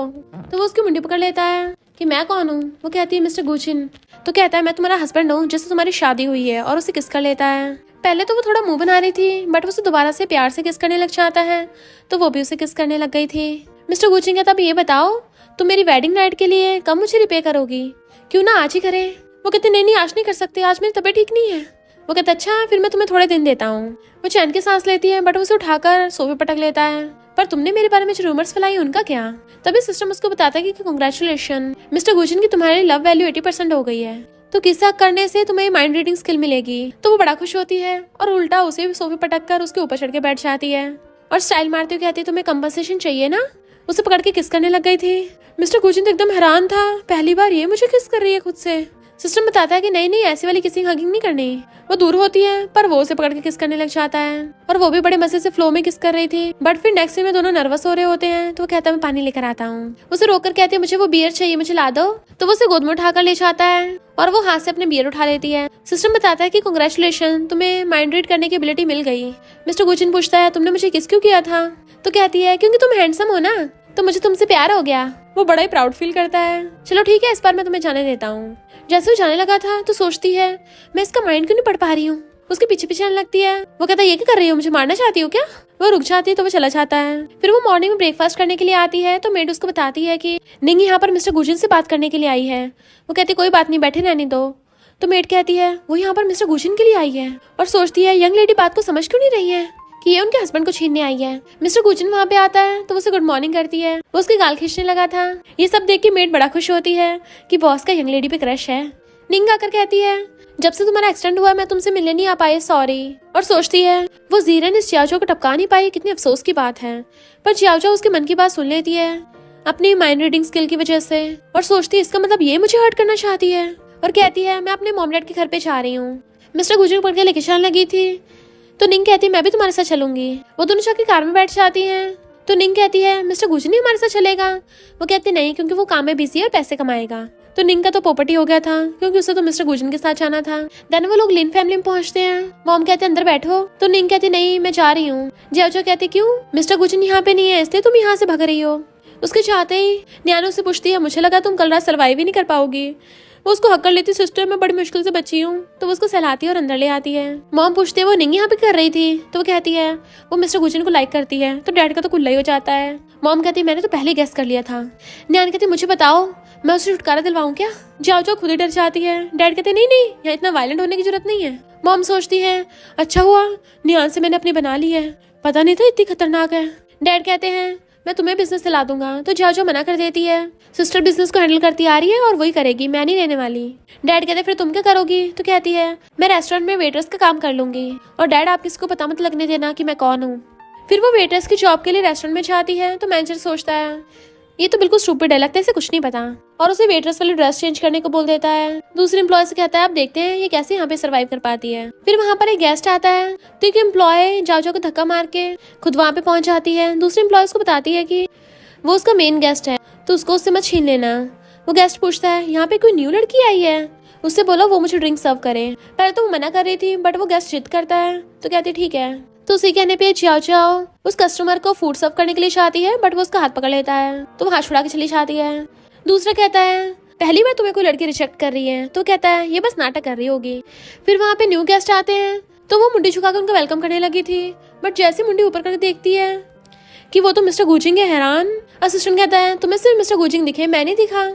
तो वो उसकी मुंडी पकड़ लेता है कि मैं कौन हूँ। वो कहती है मिस्टर गुजिन। तो कहता है मैं तुम्हारा हस्बैंड हूँ जिससे तुम्हारी शादी हुई है और उसे किस कर लेता है। पहले तो वो थोड़ा मुंह बना रही थी बट उसे दोबारा से प्यार से किस करने लग जाता है तो वो भी उसे किस करने लग गई थी। मिस्टर गुजिन कहता अब ये बताओ तुम मेरी वेडिंग नाइट के लिए कब मुझे रिपे करोगी, क्यों ना आज ही करें। वो कहते नहीं नहीं आज नहीं कर सकते, आज मेरी तबीयत ठीक नहीं है। वो कहता अच्छा फिर मैं तुम्हें थोड़े दिन देता हूँ। वो चैन की सांस लेती है बट उसे उठाकर सोफे पटक लेता है। पर तुमने मेरे बारे में जो रूमर्स फैलाई उनका क्या? तभी सिस्टम उसको बताता है कि कांग्रेचुलेशन मिस्टर गुजिन की तुम्हारी लव वैल्यू 80% हो गई है, तो किस्सा करने से तुम्हें माइंड रीडिंग स्किल मिलेगी। तो वो बड़ा खुश होती है और उल्टा उसे भी सोफे पटक कर उसके ऊपर चढ़ के बैठ जाती है और स्टाइल मारते हुए कहती है तुम्हें कंपनसेशन चाहिए ना। उसे पकड़ के किस करने लग गई थी। मिस्टर गुजिन तो एकदम हैरान था, पहली बार ये मुझे किस कर रही है खुद से। सिस्टम बताता है कि नहीं नहीं ऐसी वाली किसिंग हगिंग नहीं करनी। वो दूर होती है पर वो उसे पकड़ के किस करने लग जाता है और वो भी बड़े मजे से फ्लो में किस कर रही थी। बट फिर नेक्स्ट में दोनों नर्वस हो रहे होते हैं तो वो कहता है मैं पानी लेकर आता हूँ। उसे रोककर कहती है मुझे वो बियर चाहिए, मुझे ला दो। तो वो उसे गोद में उठाकर ले जाता है और वो हाथ से अपने बियर उठा लेती है। सिस्टम बताता है कि कांग्रेचुलेशन तुम्हें माइंड रीड करने की एबिलिटी मिल गई। मिस्टर गुजिन पूछता है तुमने मुझे किस क्यों किया था? तो कहती है क्योंकि तुम हैंडसम हो ना, तो मुझे तुमसे प्यार हो गया। वो बड़ा ही प्राउड फील करता है। चलो ठीक है इस बार मैं तुम्हें जाने देता हूँ। जैसे वो जाने लगा था तो सोचती है मैं इसका माइंड क्यों नहीं पढ़ पा रही हूँ। उसके पीछे पीछे आने लगती है। वो कहता है ये क्या कर रही हो, मुझे मारना चाहती हो क्या? वो रुक जाती है तो वो चला जाता है। फिर वो मॉर्निंग में ब्रेकफास्ट करने के लिए आती है तो मेड उसको बताती है कि निंग यहाँ पर मिस्टर गुजिन से बात करने के लिए आई है। वो कहती कोई बात नहीं बैठे रहने दो। तो मेड कहती है वो यहाँ पर मिस्टर गुजिन के लिए आई है और सोचती है यंग लेडी बात को समझ क्यों नहीं रही है कि ये उनके हस्बैंड को छीनने आई है। मिस्टर गुजिन वहाँ पे आता है तो उसे गुड मॉर्निंग करती है। वो उसकी गाल खींचने लगा था। ये सब देख के मेड बड़ा खुश होती है कि बॉस का यंग लेडी पे क्रश है। निंग आकर कहती है जब से तुम्हारा एक्सीडेंट हुआ मैं तुमसे मिलने नहीं आ पाई, सॉरी। और सोचती है वो जीरन इस जियाओ को टपका नहीं पाई, कितनी अफसोस की बात है। पर जियाओ उसके मन की बात सुन लेती है अपनी माइंड रीडिंग स्किल की वजह से और सोचती है इसका मतलब ये मुझे हर्ट करना चाहती है और कहती है मैं अपने मॉम डैड के घर पे जा रही हूँ। मिस्टर गुजिन पढ़ के लेके चलने लगी थी तो निंग कहती है मैं भी तुम्हारे साथ चलूंगी। वो दोनों जाके कार में बैठ जाती हैं तो निंग कहती है मिस्टर गुजिन ही हमारे साथ चलेगा। वो कहती नहीं क्योंकि वो काम में बिजी है और पैसे कमाएगा। तो निंग का तो पोपटी हो गया था क्योंकि उसे तो मिस्टर गुजिन के साथ जाना था। देन वो लोग लिन फैमिली में पहुंचते हैं। मॉम कहते हैं अंदर बैठो तो निंग कहती नहीं मैं जा रही हूँ। जियाओ कहती क्यों, मिस्टर गुजिन यहाँ पे नहीं है इसलिए तुम यहाँ से भाग रही हो। उसके चाहते ही न्यानो से पूछती है मुझे लगा तुम कल रात सर्वाइव ही नहीं कर पाओगी। वो उसको हक कर लेती सिस्टर मैं बड़ी मुश्किल से बची हूँ। तो वो उसको सहलाती है और अंदर ले आती है। मॉम पूछती है वो निंग यहाँ पे कर रही थी। तो वो कहती है वो मिस्टर गुजिन को लाइक करती है। तो डैड का तो कुल्ला ही हो जाता है। मॉम कहती है मैंने तो पहले गेस कर लिया था। न्यान कहती मुझे बताओ मैं उसे छुटकारा दिलवाऊं क्या? जाओ खुद ही डर जाती है। डैड कहते नहीं नहीं यहाँ इतना वायलेंट होने की जरूरत नहीं है। मॉम सोचती है अच्छा हुआ न्यान से मैंने अपनी बना ली है, पता नहीं था इतनी खतरनाक है। डैड कहते हैं मैं तुम्हें बिजनेस दिला दूंगा। तो जाओ मना कर देती है। सिस्टर बिजनेस को हैंडल करती आ रही है और वही करेगी, मैं नहीं रहने वाली। डैड कहते फिर तुम क्या करोगी? तो कहती है मैं रेस्टोरेंट में वेटर्स का काम कर लूंगी और डैड आप किसी को पता मत लगने देना कि मैं कौन हूँ। फिर वो वेटर्स की जॉब के लिए रेस्टोरेंट में जाती है तो मैनेजर सोचता है ये तो बिल्कुल स्टूपिड है, लगता है इसे कुछ नहीं पता और उसे वेटर्स वाली ड्रेस चेंज करने को बोल देता है। दूसरे एम्प्लॉय से कहता है आप देखते हैं ये कैसे यहाँ पे सरवाइव कर पाती है। फिर वहाँ पर एक गेस्ट आता है तो एक एम्प्लॉय जाओ को धक्का मार के खुद वहाँ पे पहुंच जाती है। दूसरे एम्प्लॉय को बताती है कि वो उसका मेन गेस्ट है तो उसको उससे मत छीन लेना। वो गेस्ट पूछता है यहाँ पे कोई न्यू लड़की आई है? उससे बोलो वो मुझे ड्रिंक सर्व करे। पहले तो वो मना कर रही थी बट वो गेस्ट जिद करता है तो कहती ठीक है। तो उसी कहने पे जाओ उस कस्टमर को फूड सर्व करने के लिए चाहती है बट वो उसका हाथ पकड़ लेता है तो वो हाथ छुड़ा के चली जाती है। दूसरा कहता है पहली बार तुम्हें कोई लड़की रिजेक्ट कर रही है। तो कहता है ये बस नाटक कर रही होगी। फिर वहाँ पे न्यू गेस्ट आते हैं तो वो मुंडी झुका कर उनका वेलकम करने लगी थी बट जैसे मुंडी ऊपर करके देखती है कि वो तो मिस्टर गुजिन है। हैरान असिस्टेंट कहता है तुम्हें सिर्फ मिस्टर गुजिन दिखे, मैं नहीं दिखा,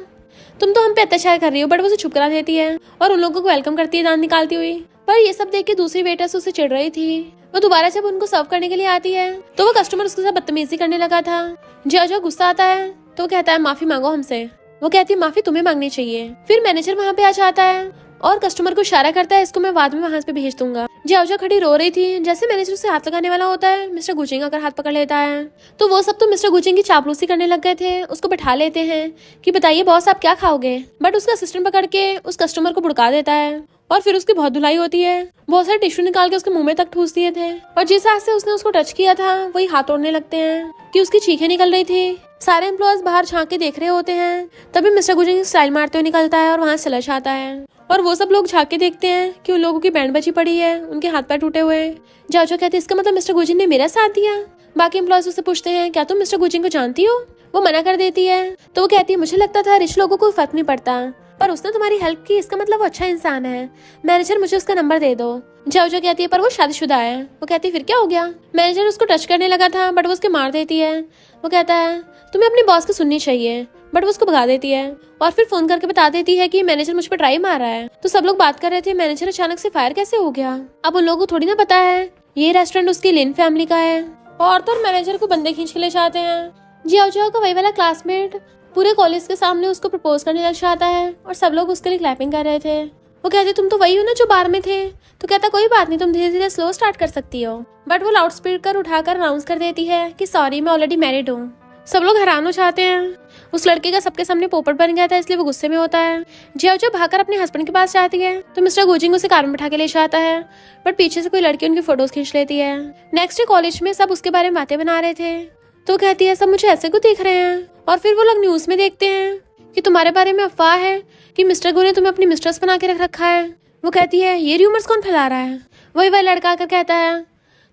तुम तो हम पे अत्याचार कर रही हो। बट वो उसे चुप करा देती है और उन लोगों को वेलकम करती है दांत निकालती हुई। पर ये सब देख के दूसरी वेटर्स उससे चिढ़ रही थी। वो दोबारा जब उनको सर्व करने के लिए आती है तो वो कस्टमर उसके साथ बदतमीजी करने लगा था। जो गुस्सा आता है तो वो कहता है माफी मांगो हमसे। वो कहती है माफी तुम्हें मांगनी चाहिए। फिर मैनेजर वहाँ पे आ जाता है और कस्टमर को इशारा करता है इसको मैं बाद में वहां पे भेज दूंगा। जाओ खड़ी रो रही थी। जैसे मैनेजर उसे हाथ लगाने वाला होता है मिस्टर गुजिंग आकर हाथ पकड़ लेता है। तो वो सब तो मिस्टर गुजिंग की चापलूसी करने लग गए थे। उसको बैठा लेते हैं कि बताइए बॉस आप क्या खाओगे। बट उसका असिस्टेंट पकड़ के उस कस्टमर को भुड़का देता है और फिर उसकी बहुत धुलाई होती है। बहुत सारे टिश्यू निकाल के उसके मुंह में तक ठूस दिए थे और जिस हाथ से उसने उसको टच किया था वही हाथ तोड़ने लगते हैं कि उसकी चीखें निकल रही थी। सारे एम्प्लॉयज बाहर झांक के देख रहे होते हैं। तभी मिस्टर गुजिंग स्टाइल मारते हुए निकलता है और वहाँ से चला जाता है और वो सब लोग झांक के देखते हैं कि उन लोगों की बैंड बची पड़ी है, उनके हाथ पैर टूटे हुए हैं। जाओ कहते इसका मतलब मिस्टर गुजिंग ने मेरा साथ दिया। बाकी एम्प्लॉयज उससे पूछते हैं क्या तुम मिस्टर गुजिंग को जानती हो? वो मना कर देती है। तो वो कहती है मुझे लगता था रिच लोगों को फर्क नहीं पड़ता पर उसने तुम्हारी हेल्प की, इसका मतलब वो अच्छा इंसान है। मैनेजर मुझे उसका नंबर दे दो। जाओ कहती है पर वो शादीशुदा है। वो कहती है फिर क्या हो गया। मैनेजर उसको टच करने लगा था बट वो उसके मार देती है। वो कहता है तुम्हें अपनी बॉस की सुननी चाहिए, बट वो उसको भगा देती है और फिर फोन करके बता देती है कि मैनेजर मुझ पर ट्राई मार रहा है। तो सब लोग बात कर रहे थे मैनेजर अचानक से फायर कैसे हो गया। अब उन लोगों को थोड़ी ना पता है ये रेस्टोरेंट उसकी लिन फैमिली का है। और तो मैनेजर को बंदे खींच के ले जाते हैं। जियाओ का वही वाला क्लासमेट पूरे कॉलेज के सामने उसको प्रपोज करने लग जाता है और सब लोग उसके लिए क्लैपिंग कर रहे थे। वो कहते तुम तो वही हो ना जो बार में थे। तो कहता कोई बात नहीं, तुम धीरे धीरे स्लो स्टार्ट कर सकती हो। बट वो लाउड स्पीकर उठाकर अनाउंस कर देती है कि सॉरी मैं ऑलरेडी मैरिड हूँ। सब लोग हैरान हो जाते हैं। उस लड़के का सबके सामने पोपट बन गया था इसलिए वो गुस्से में होता है। जियाओ भागकर अपने हस्बैंड के पास जाती है तो मिस्टर गुजिंग उसे कार में बैठा के ले जाता है, बट पीछे से कोई लड़की उनकी फोटोज खींच लेती है। नेक्स्ट डे कॉलेज में सब उसके बारे में बातें बना रहे थे। तो कहती है सब मुझे ऐसे को देख रहे हैं। और फिर वो लोग न्यूज में देखते हैं कि तुम्हारे बारे में अफवाह है कि मिस्टर गु ने तुम्हें अपनी मिस्ट्रेस बना के रख रखा है। वो कहती है ये र्यूमर्स कौन फैला रहा है। वही लड़का आकर कहता है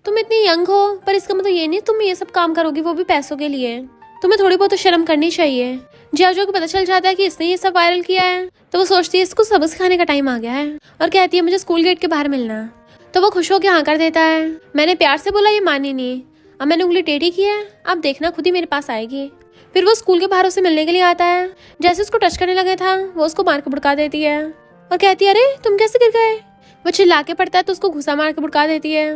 तुम इतनी यंग हो पर इसका मतलब ये नहीं तुम ये सब काम करोगी, वो भी पैसों के लिए। तुम्हें थोड़ी बहुत तो शर्म करनी चाहिए। जियाओ को पता चल जाता है कि इसने ये सब वायरल किया है तो वो सोचती है इसको सबक सिखाने का टाइम आ गया है और कहती है मुझे स्कूल गेट के बाहर मिलना। तो वो खुश होकर हाँ कर देता है। मैंने प्यार से बोला ये मानी नहीं, अब मैंने उंगली टेढ़ी की है, अब देखना खुद ही मेरे पास आएगी। फिर वो स्कूल के बाहर उसे मिलने के लिए आता है। जैसे उसको टच करने लगे था वो उसको मार के बुड़का देती है और कहती है अरे तुम कैसे गिर गए। वो चिल्ला के पड़ता है तो उसको घुसा मार के बुड़का देती है।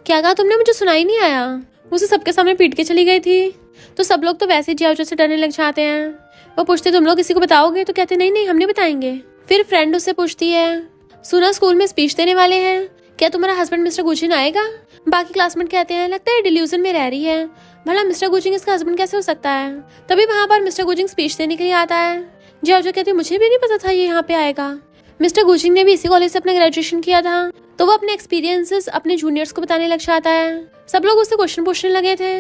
क्या कहा तुमने, मुझे सुनाई नहीं आया। उसे सबके सामने पीट के चली गई थी। तो सब लोग तो वैसे ही जियाओ से डरने लग जाते हैं। वो पूछते तुम लोग किसी को बताओगे। तो कहते नहीं हम नहीं बताएंगे। फिर फ्रेंड उससे पूछती है सुना स्कूल में स्पीच देने वाले हैं, क्या तुम्हारा हस्बैंड मिस्टर गुजिन आएगा। बाकी क्लासमेट कहते हैं लगता है डिल्यूजन में रह रही है, भला मिस्टर गुजिंग इसका हस्बैंड कैसे हो सकता है। तभी वहाँ पर मिस्टर गुजिंग स्पीच देने के लिए आता है। जियाओ कहती है मुझे भी नहीं पता था ये यहाँ पे आएगा। मिस्टर गुजिंग ने भी इसी कॉलेज से अपना ग्रेजुएशन किया था तो वो अपने एक्सपीरियंसेस अपने जूनियर्स को बताने लग जाता है। सब लोग उससे क्वेश्चन पूछने लगे थे।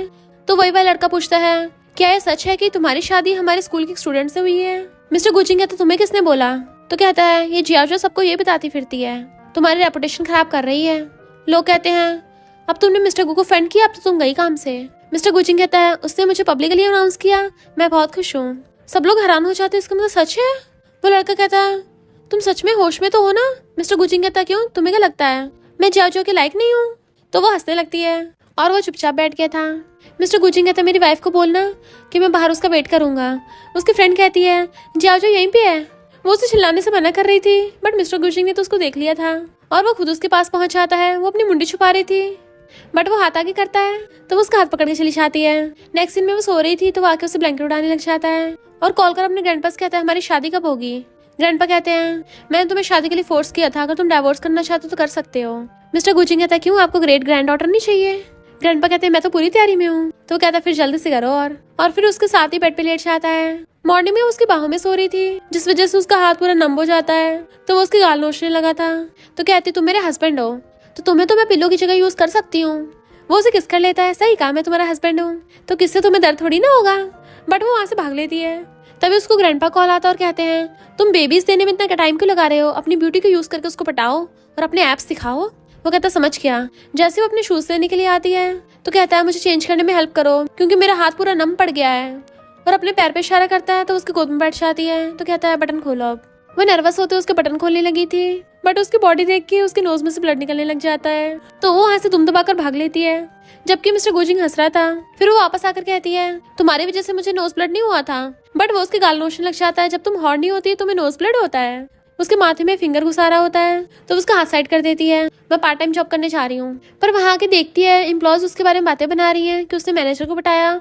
तो वही लड़का पूछता है क्या ये सच है कि तुम्हारी शादी हमारे स्कूल के स्टूडेंट से हुई है। मिस्टर गुजिंग कहता तुम्हें किसने बोला। तो कहता है ये जियाओ सबको ये बताती फिरती है, तुम्हारी रेपुटेशन खराब कर रही है। लोग कहते हैं अब तुमने मिस्टर गु को फ्रेंड किया, अब तो तुम गई काम से। मिस्टर गुजिंग कहता है उसने मुझे पब्लिकली अनाउंस किया, मैं बहुत खुश हूँ। सब लोग हैरान हो जाते हैं इसका मतलब सच है। वो लड़का कहता है तुम सच में होश में तो हो ना। मिस्टर गुजिंग कहता है क्यों, तुम्हें क्या लगता है मैं जियाओ के लायक नहीं हूँ। तो वो हंसने लगती है और वो चुपचाप बैठ गया था। मिस्टर गुजिंग कहता है मेरी वाइफ को बोलना कि मैं बाहर उसका वेट करूंगा। उसकी फ्रेंड कहती है जियाओ यहीं पे है। वो उसे चिल्लाने से मना कर रही थी बट मिस्टर गुजिंग ने तो उसको देख लिया था और वो खुद उसके पास पहुंच जाता है। वो अपनी मुंडी छुपा रही थी बट वो हाथ आगे करता है तो वो उसका हाथ पकड़ के चली जाती है। नेक्स्ट सीन में वो सो रही थी तो वो आके उसे ब्लैंकेट उड़ाने लग जाता है और कॉल कर अपने ग्रैंडपा से कहता है हमारी शादी कब होगी। ग्रैंडपा कहते हैं मैंने तुम्हें शादी के लिए फोर्स किया था, अगर तुम डाइवोर्स करना चाहते हो तो कर सकते हो। मिस्टर गुजिंग कहता है क्यों, आपको ग्रेट ग्रैंड डॉटर नहीं चाहिए। ग्रैंडपा कहते हैं मैं तो पूरी तैयारी में हूँ। तो कहता है फिर जल्दी से करो और फिर उसके साथ ही बेड पे लेट जाता है। मॉर्निंग में उसकी बाहों में सो रही थी जिस वजह से उसका हाथ पूरा नम हो जाता है तो वो उसकी गाल नोचने लगा था। तो कहती तुम मेरे हस्बैंड हो तो तुम्हें तो मैं पिल्लो की जगह यूज कर सकती हूँ। वो उसे किस कर लेता है, सही कहा मैं तुम्हारा हस्बैंड हूँ तो किससे तुम्हें दर्द थोड़ी ना होगा। बट वो वहाँ से भाग लेती है। तभी उसको ग्रैंडपा कॉल आता है और कहते हैं तुम बेबीज देने में इतना टाइम क्यों लगा रहे हो, अपनी ब्यूटी को यूज करके उसको पटाओ और अपने एप्स दिखाओ। वो कहता समझ गया। जैसे वो अपने शूज लेने के लिए आती है तो कहता है मुझे चेंज करने में हेल्प करो क्योंकि मेरा हाथ पूरा नम पड़ गया है। और अपने पैर पे इशारा करता है तो उसके गोद में बैठ जाती है। तो कहता है बटन खोलो। अब वो नर्वस होते उसके बटन खोलने लगी थी बट उसकी बॉडी देख के उसके नोज में से ब्लड निकलने लग जाता है तो वो वहाँ से दुम दबाकर भाग लेती है जबकि मिस्टर गुजिंग हंस रहा था। फिर वो वापस आकर कहती है तुम्हारी वजह से मुझे नोज ब्लड नहीं हुआ था। बट वो उसके गाल नोचने लग जाता है जब तुम हॉर्न नहीं होती तुम्हें नोज ब्लड होता है। उसके माथे में फिंगर घुसा रहा होता है तो उसका हाथ साइड कर देती है। मैं पार्ट टाइम जॉब करने जा रही हूँ। पर वहाँ आके देखती है एम्प्लॉयज उसके बारे में बातें बना रही है कि उसने मैनेजर को बताया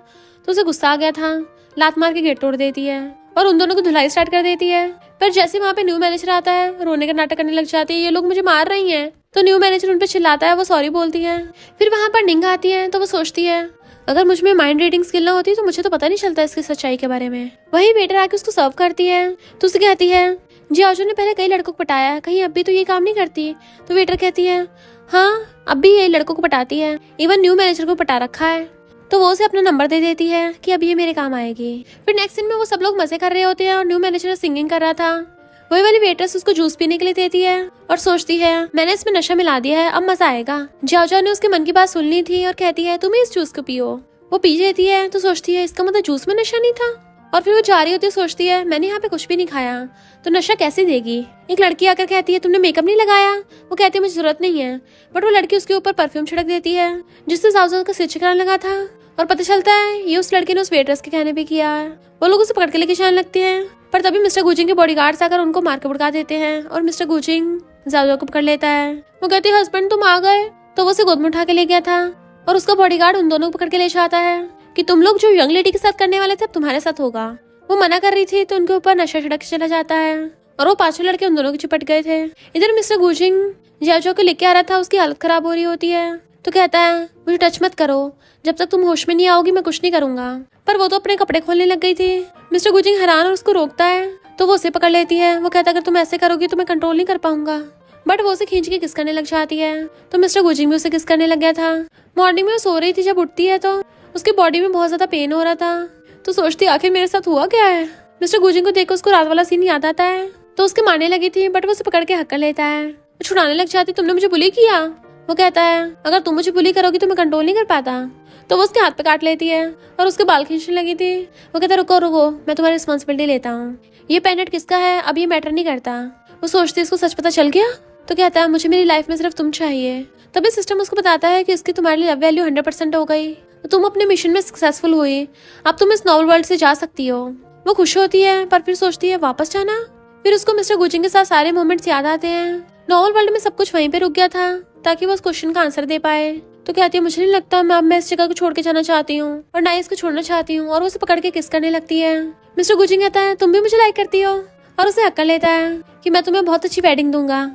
तो उसे गुस्सा आ गया था, लात मार के गेट तोड़ देती है और उन दोनों को धुलाई स्टार्ट कर देती है। पर जैसे वहाँ पे न्यू मैनेजर आता है रोने का नाटक करने लग जाती है, ये लोग मुझे मार रही हैं। तो न्यू मैनेजर उन पे चिल्लाता है, वो सॉरी बोलती है। फिर वहाँ पर निंग आती है तो वो सोचती है अगर मुझ में माइंड रीडिंग स्किल ना होती तो मुझे तो पता नहीं चलता इसकी सच्चाई के बारे में। वही वेटर आके उसको सर्व करती है तो उसे कहती है जियाओ ने पहले कई लड़कों को पटाया, कहीं अब भी तो ये काम नहीं करती। तो वेटर कहती है हाँ अब भी ये लड़कों को पटाती है, इवन न्यू मैनेजर को पटा रखा है। तो वो उसे अपना नंबर दे देती है कि अब ये मेरे काम आएगी। फिर नेक्स्ट सीन में वो सब लोग मजे कर रहे होते हैं और न्यू मैनेजर सिंगिंग कर रहा था। वही वाली वेट्रेस उसको जूस पीने के लिए देती है और सोचती है मैंने इसमें नशा मिला दिया है, अब मजा आएगा। जियाओ ने उसके मन की बात सुन ली थी और कहती है तुम इस जूस को पियो। वो पी लेती है तो सोचती है इसका मतलब जूस में नशा नहीं था और फिर वो जा रही होती है, सोचती है मैंने यहाँ पे कुछ भी नहीं खाया तो नशा कैसे देगी। एक लड़की आकर कहती है तुमने मेकअप नहीं लगाया। वो कहती है मुझे जरूरत नहीं है, बट वो लड़की उसके ऊपर परफ्यूम छिड़क देती है जिससे जाओ का सिर छिड़कने लगा था। और पता चलता है ये उस लड़की ने उस वेटरेस के कहने पे किया है। वो लोग उसे पकड़ के लेके जाने लगते हैं, पर तभी मिस्टर गुजिंग के बॉडीगार्ड्स आकर उनको मार के भड़का देते हैं और मिस्टर गुजिंग जाओ को पकड़ लेता है। वो कहती है हस्बैंड तुम आ गए। तो वो उसे गोद में उठा के ले गया था और उसका बॉडीगार्ड उन दोनों को पकड़ के ले जाता है कि तुम लोग जो यंग लेडी के साथ करने वाले थे अब तुम्हारे साथ होगा। वो मना कर रही थी तो उनके ऊपर नशा छिड़क चला जाता है और वो पांचों लड़के उन दोनों के चिपट गए थे। इधर मिस्टर गुजिंग जाओ को लेके आ रहा था, उसकी हालत खराब हो रही होती है तो कहता है मुझे टच मत करो, जब तक तुम होश में नहीं आओगी मैं कुछ नहीं करूंगा। पर वो तो अपने कपड़े खोलने लग गई थी। मिस्टर गुजिंग हैरान और उसको रोकता है तो वो उसे पकड़ लेती है। वो कहता है अगर तुम ऐसे करोगी तो मैं कंट्रोल नहीं कर पाऊंगा, बट वो उसे खींच के किस करने लग जाती है। तो मिस्टर गुजिंग भी उसे किस करने लग गया था। मॉर्निंग में वो सो रही थी, जब उठती है तो उसकी बॉडी में बहुत ज्यादा पेन हो रहा था तो सोचती आखिर मेरे साथ हुआ क्या है। मिस्टर गुजिंग को देखकर उसको रात वाला सीन याद आता है तो उसके मारने लगी थी, बट वो उसे पकड़ के हक कर लेता है। वो छुड़ाने लग जाती तुमने मुझे बुली किया। वो कहता है अगर तुम मुझे बुली करोगी तो मैं कंट्रोल नहीं कर पाता। तो वो उसके हाथ पे काट लेती है और उसके बाल खींचने लगी थी। वो कहता रुको रुको मैं तुम्हारी रिस्पॉन्सिबिलिटी लेता हूँ, ये पेनेट किसका है अब ये मैटर नहीं करता। वो सोचती है इसको सच पता चल गया तो कहता है मुझे मेरी लाइफ में सिर्फ तुम चाहिए। तभी सिस्टम उसको बताता है कि इसकी तुम्हारे लिए लव वैल्यू 100% हो गई, तो तुम अपने मिशन में सक्सेसफुल हुई, अब तुम इस नॉवल वर्ल्ड से जा सकती हो। वो खुश होती है पर फिर सोचती है वापस जाना। फिर उसको मिस्टर गुजिंग के साथ सारे मोमेंट्स याद आते हैं। नॉवल वर्ल्ड में सब कुछ वहीं पे रुक गया था ताकि वो उस क्वेश्चन का आंसर दे पाए। तो कहती है मुझे नहीं लगता मैं इस जगह को छोड़ के जाना चाहती हूँ और ना इसको छोड़ना चाहती हूँ। और वो उसे पकड़ के किस करने लगती है। मिस्टर गुजिंग कहता है तुम भी मुझे लाइक करती हो और उसे हक कर लेता है कि मैं तुम्हें बहुत अच्छी वेडिंग दूंगा।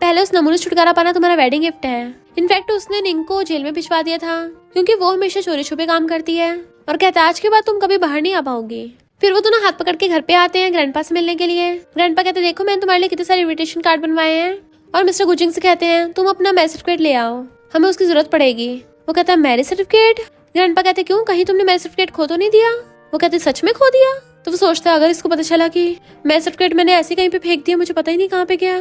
पहले उस नमूने छुटकारा पाना तुम्हारा वेडिंग गिफ्ट है। इनफैक्ट उसने निंग को जेल में भिजवा दिया था क्योंकि वो हमेशा चोरी छुपे काम करती है और कहता है आज के बाद तुम कभी बाहर नहीं आ पाओगी। फिर वो दोनों हाथ पकड़ के घर पे आते हैं ग्रैंडपा से मिलने के लिए। ग्रैंडपा कहते हैं देखो मैंने तुम्हारे लिए कितने सारे इनविटेशन कार्ड बनवाए हैं। और मिस्टर गुजिंग से कहते हैं तुम अपना मैरिज सर्टिफिकेट ले आओ, हमें उसकी जरूरत पड़ेगी। वो कहता है मैरिज सर्टिफिकेट। ग्रैंडपा कहते क्यों कहीं तुमने मैरिज सर्टिफिकेट खो तो नहीं दिया। वो कहते सच में खो दिया। तो वो सोचता है अगर इसको पता चला कि मैरिज सर्टिफिकेट मैंने ऐसे कहीं पे फेंक दिया, मुझे पता ही नहीं कहाँ पे गया,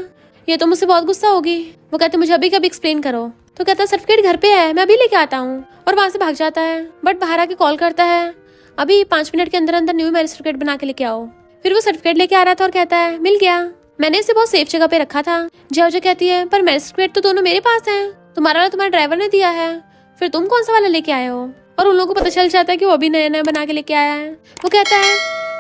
ये तो मुझसे बहुत गुस्सा होगी। वो कहते मुझे अभी कभी एक्सप्लेन करो। तो कहता है सर्टिफिकेट घर पे है मैं अभी लेके आता हूँ। और वहां से भाग जाता है, बट बाहर आके कॉल करता है अभी 5 मिनट के अंदर अंदर न्यू मैरिज सर्टिफिकेट बना के लेके आओ। फिर वो सर्टिफिकेट लेके आ रहा था और कहता है मिल गया, मैंने इसे बहुत सेफ जगह पे रखा था। जो कहती है पर मैरिज सर्टिफिकेट तो दोनों मेरे पास है, तुम्हारा वाला तुम्हारे ड्राइवर ने दिया है, फिर तुम कौन सा वाला लेके आए हो। और उन लोगों को पता चल जाता है कि वो भी नया नया बना के लेके आया है। वो कहता है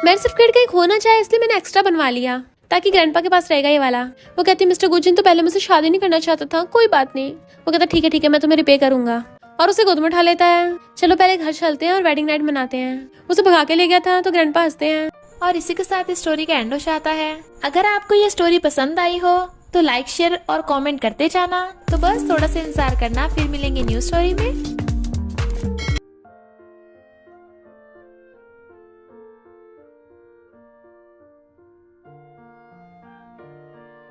मैरिज सर्टिफिकेट कहीं खो ना जाए इसलिए मैंने एक्स्ट्रा बनवा लिया ताकि ग्रैंडपा के पास रहेगा ये वाला। वो कहती है मिस्टर गुजिंग तो पहले मुझसे शादी नहीं करना चाहता था, कोई बात नहीं। वो कहता ठीक है मैं तुम्हें रिपे करूंगा और उसे गोद में उठा लेता है। चलो पहले घर चलते हैं और वेडिंग नाइट मनाते हैं। उसे भगा के ले गया था तो ग्रैंडपा हंसते हैं। और इसी के साथ इस स्टोरी का एंड हो जाता है। अगर आपको ये स्टोरी पसंद आई हो तो लाइक शेयर और कमेंट करते जाना। तो बस थोड़ा सा इंतजार करना, फिर मिलेंगे न्यू स्टोरी में।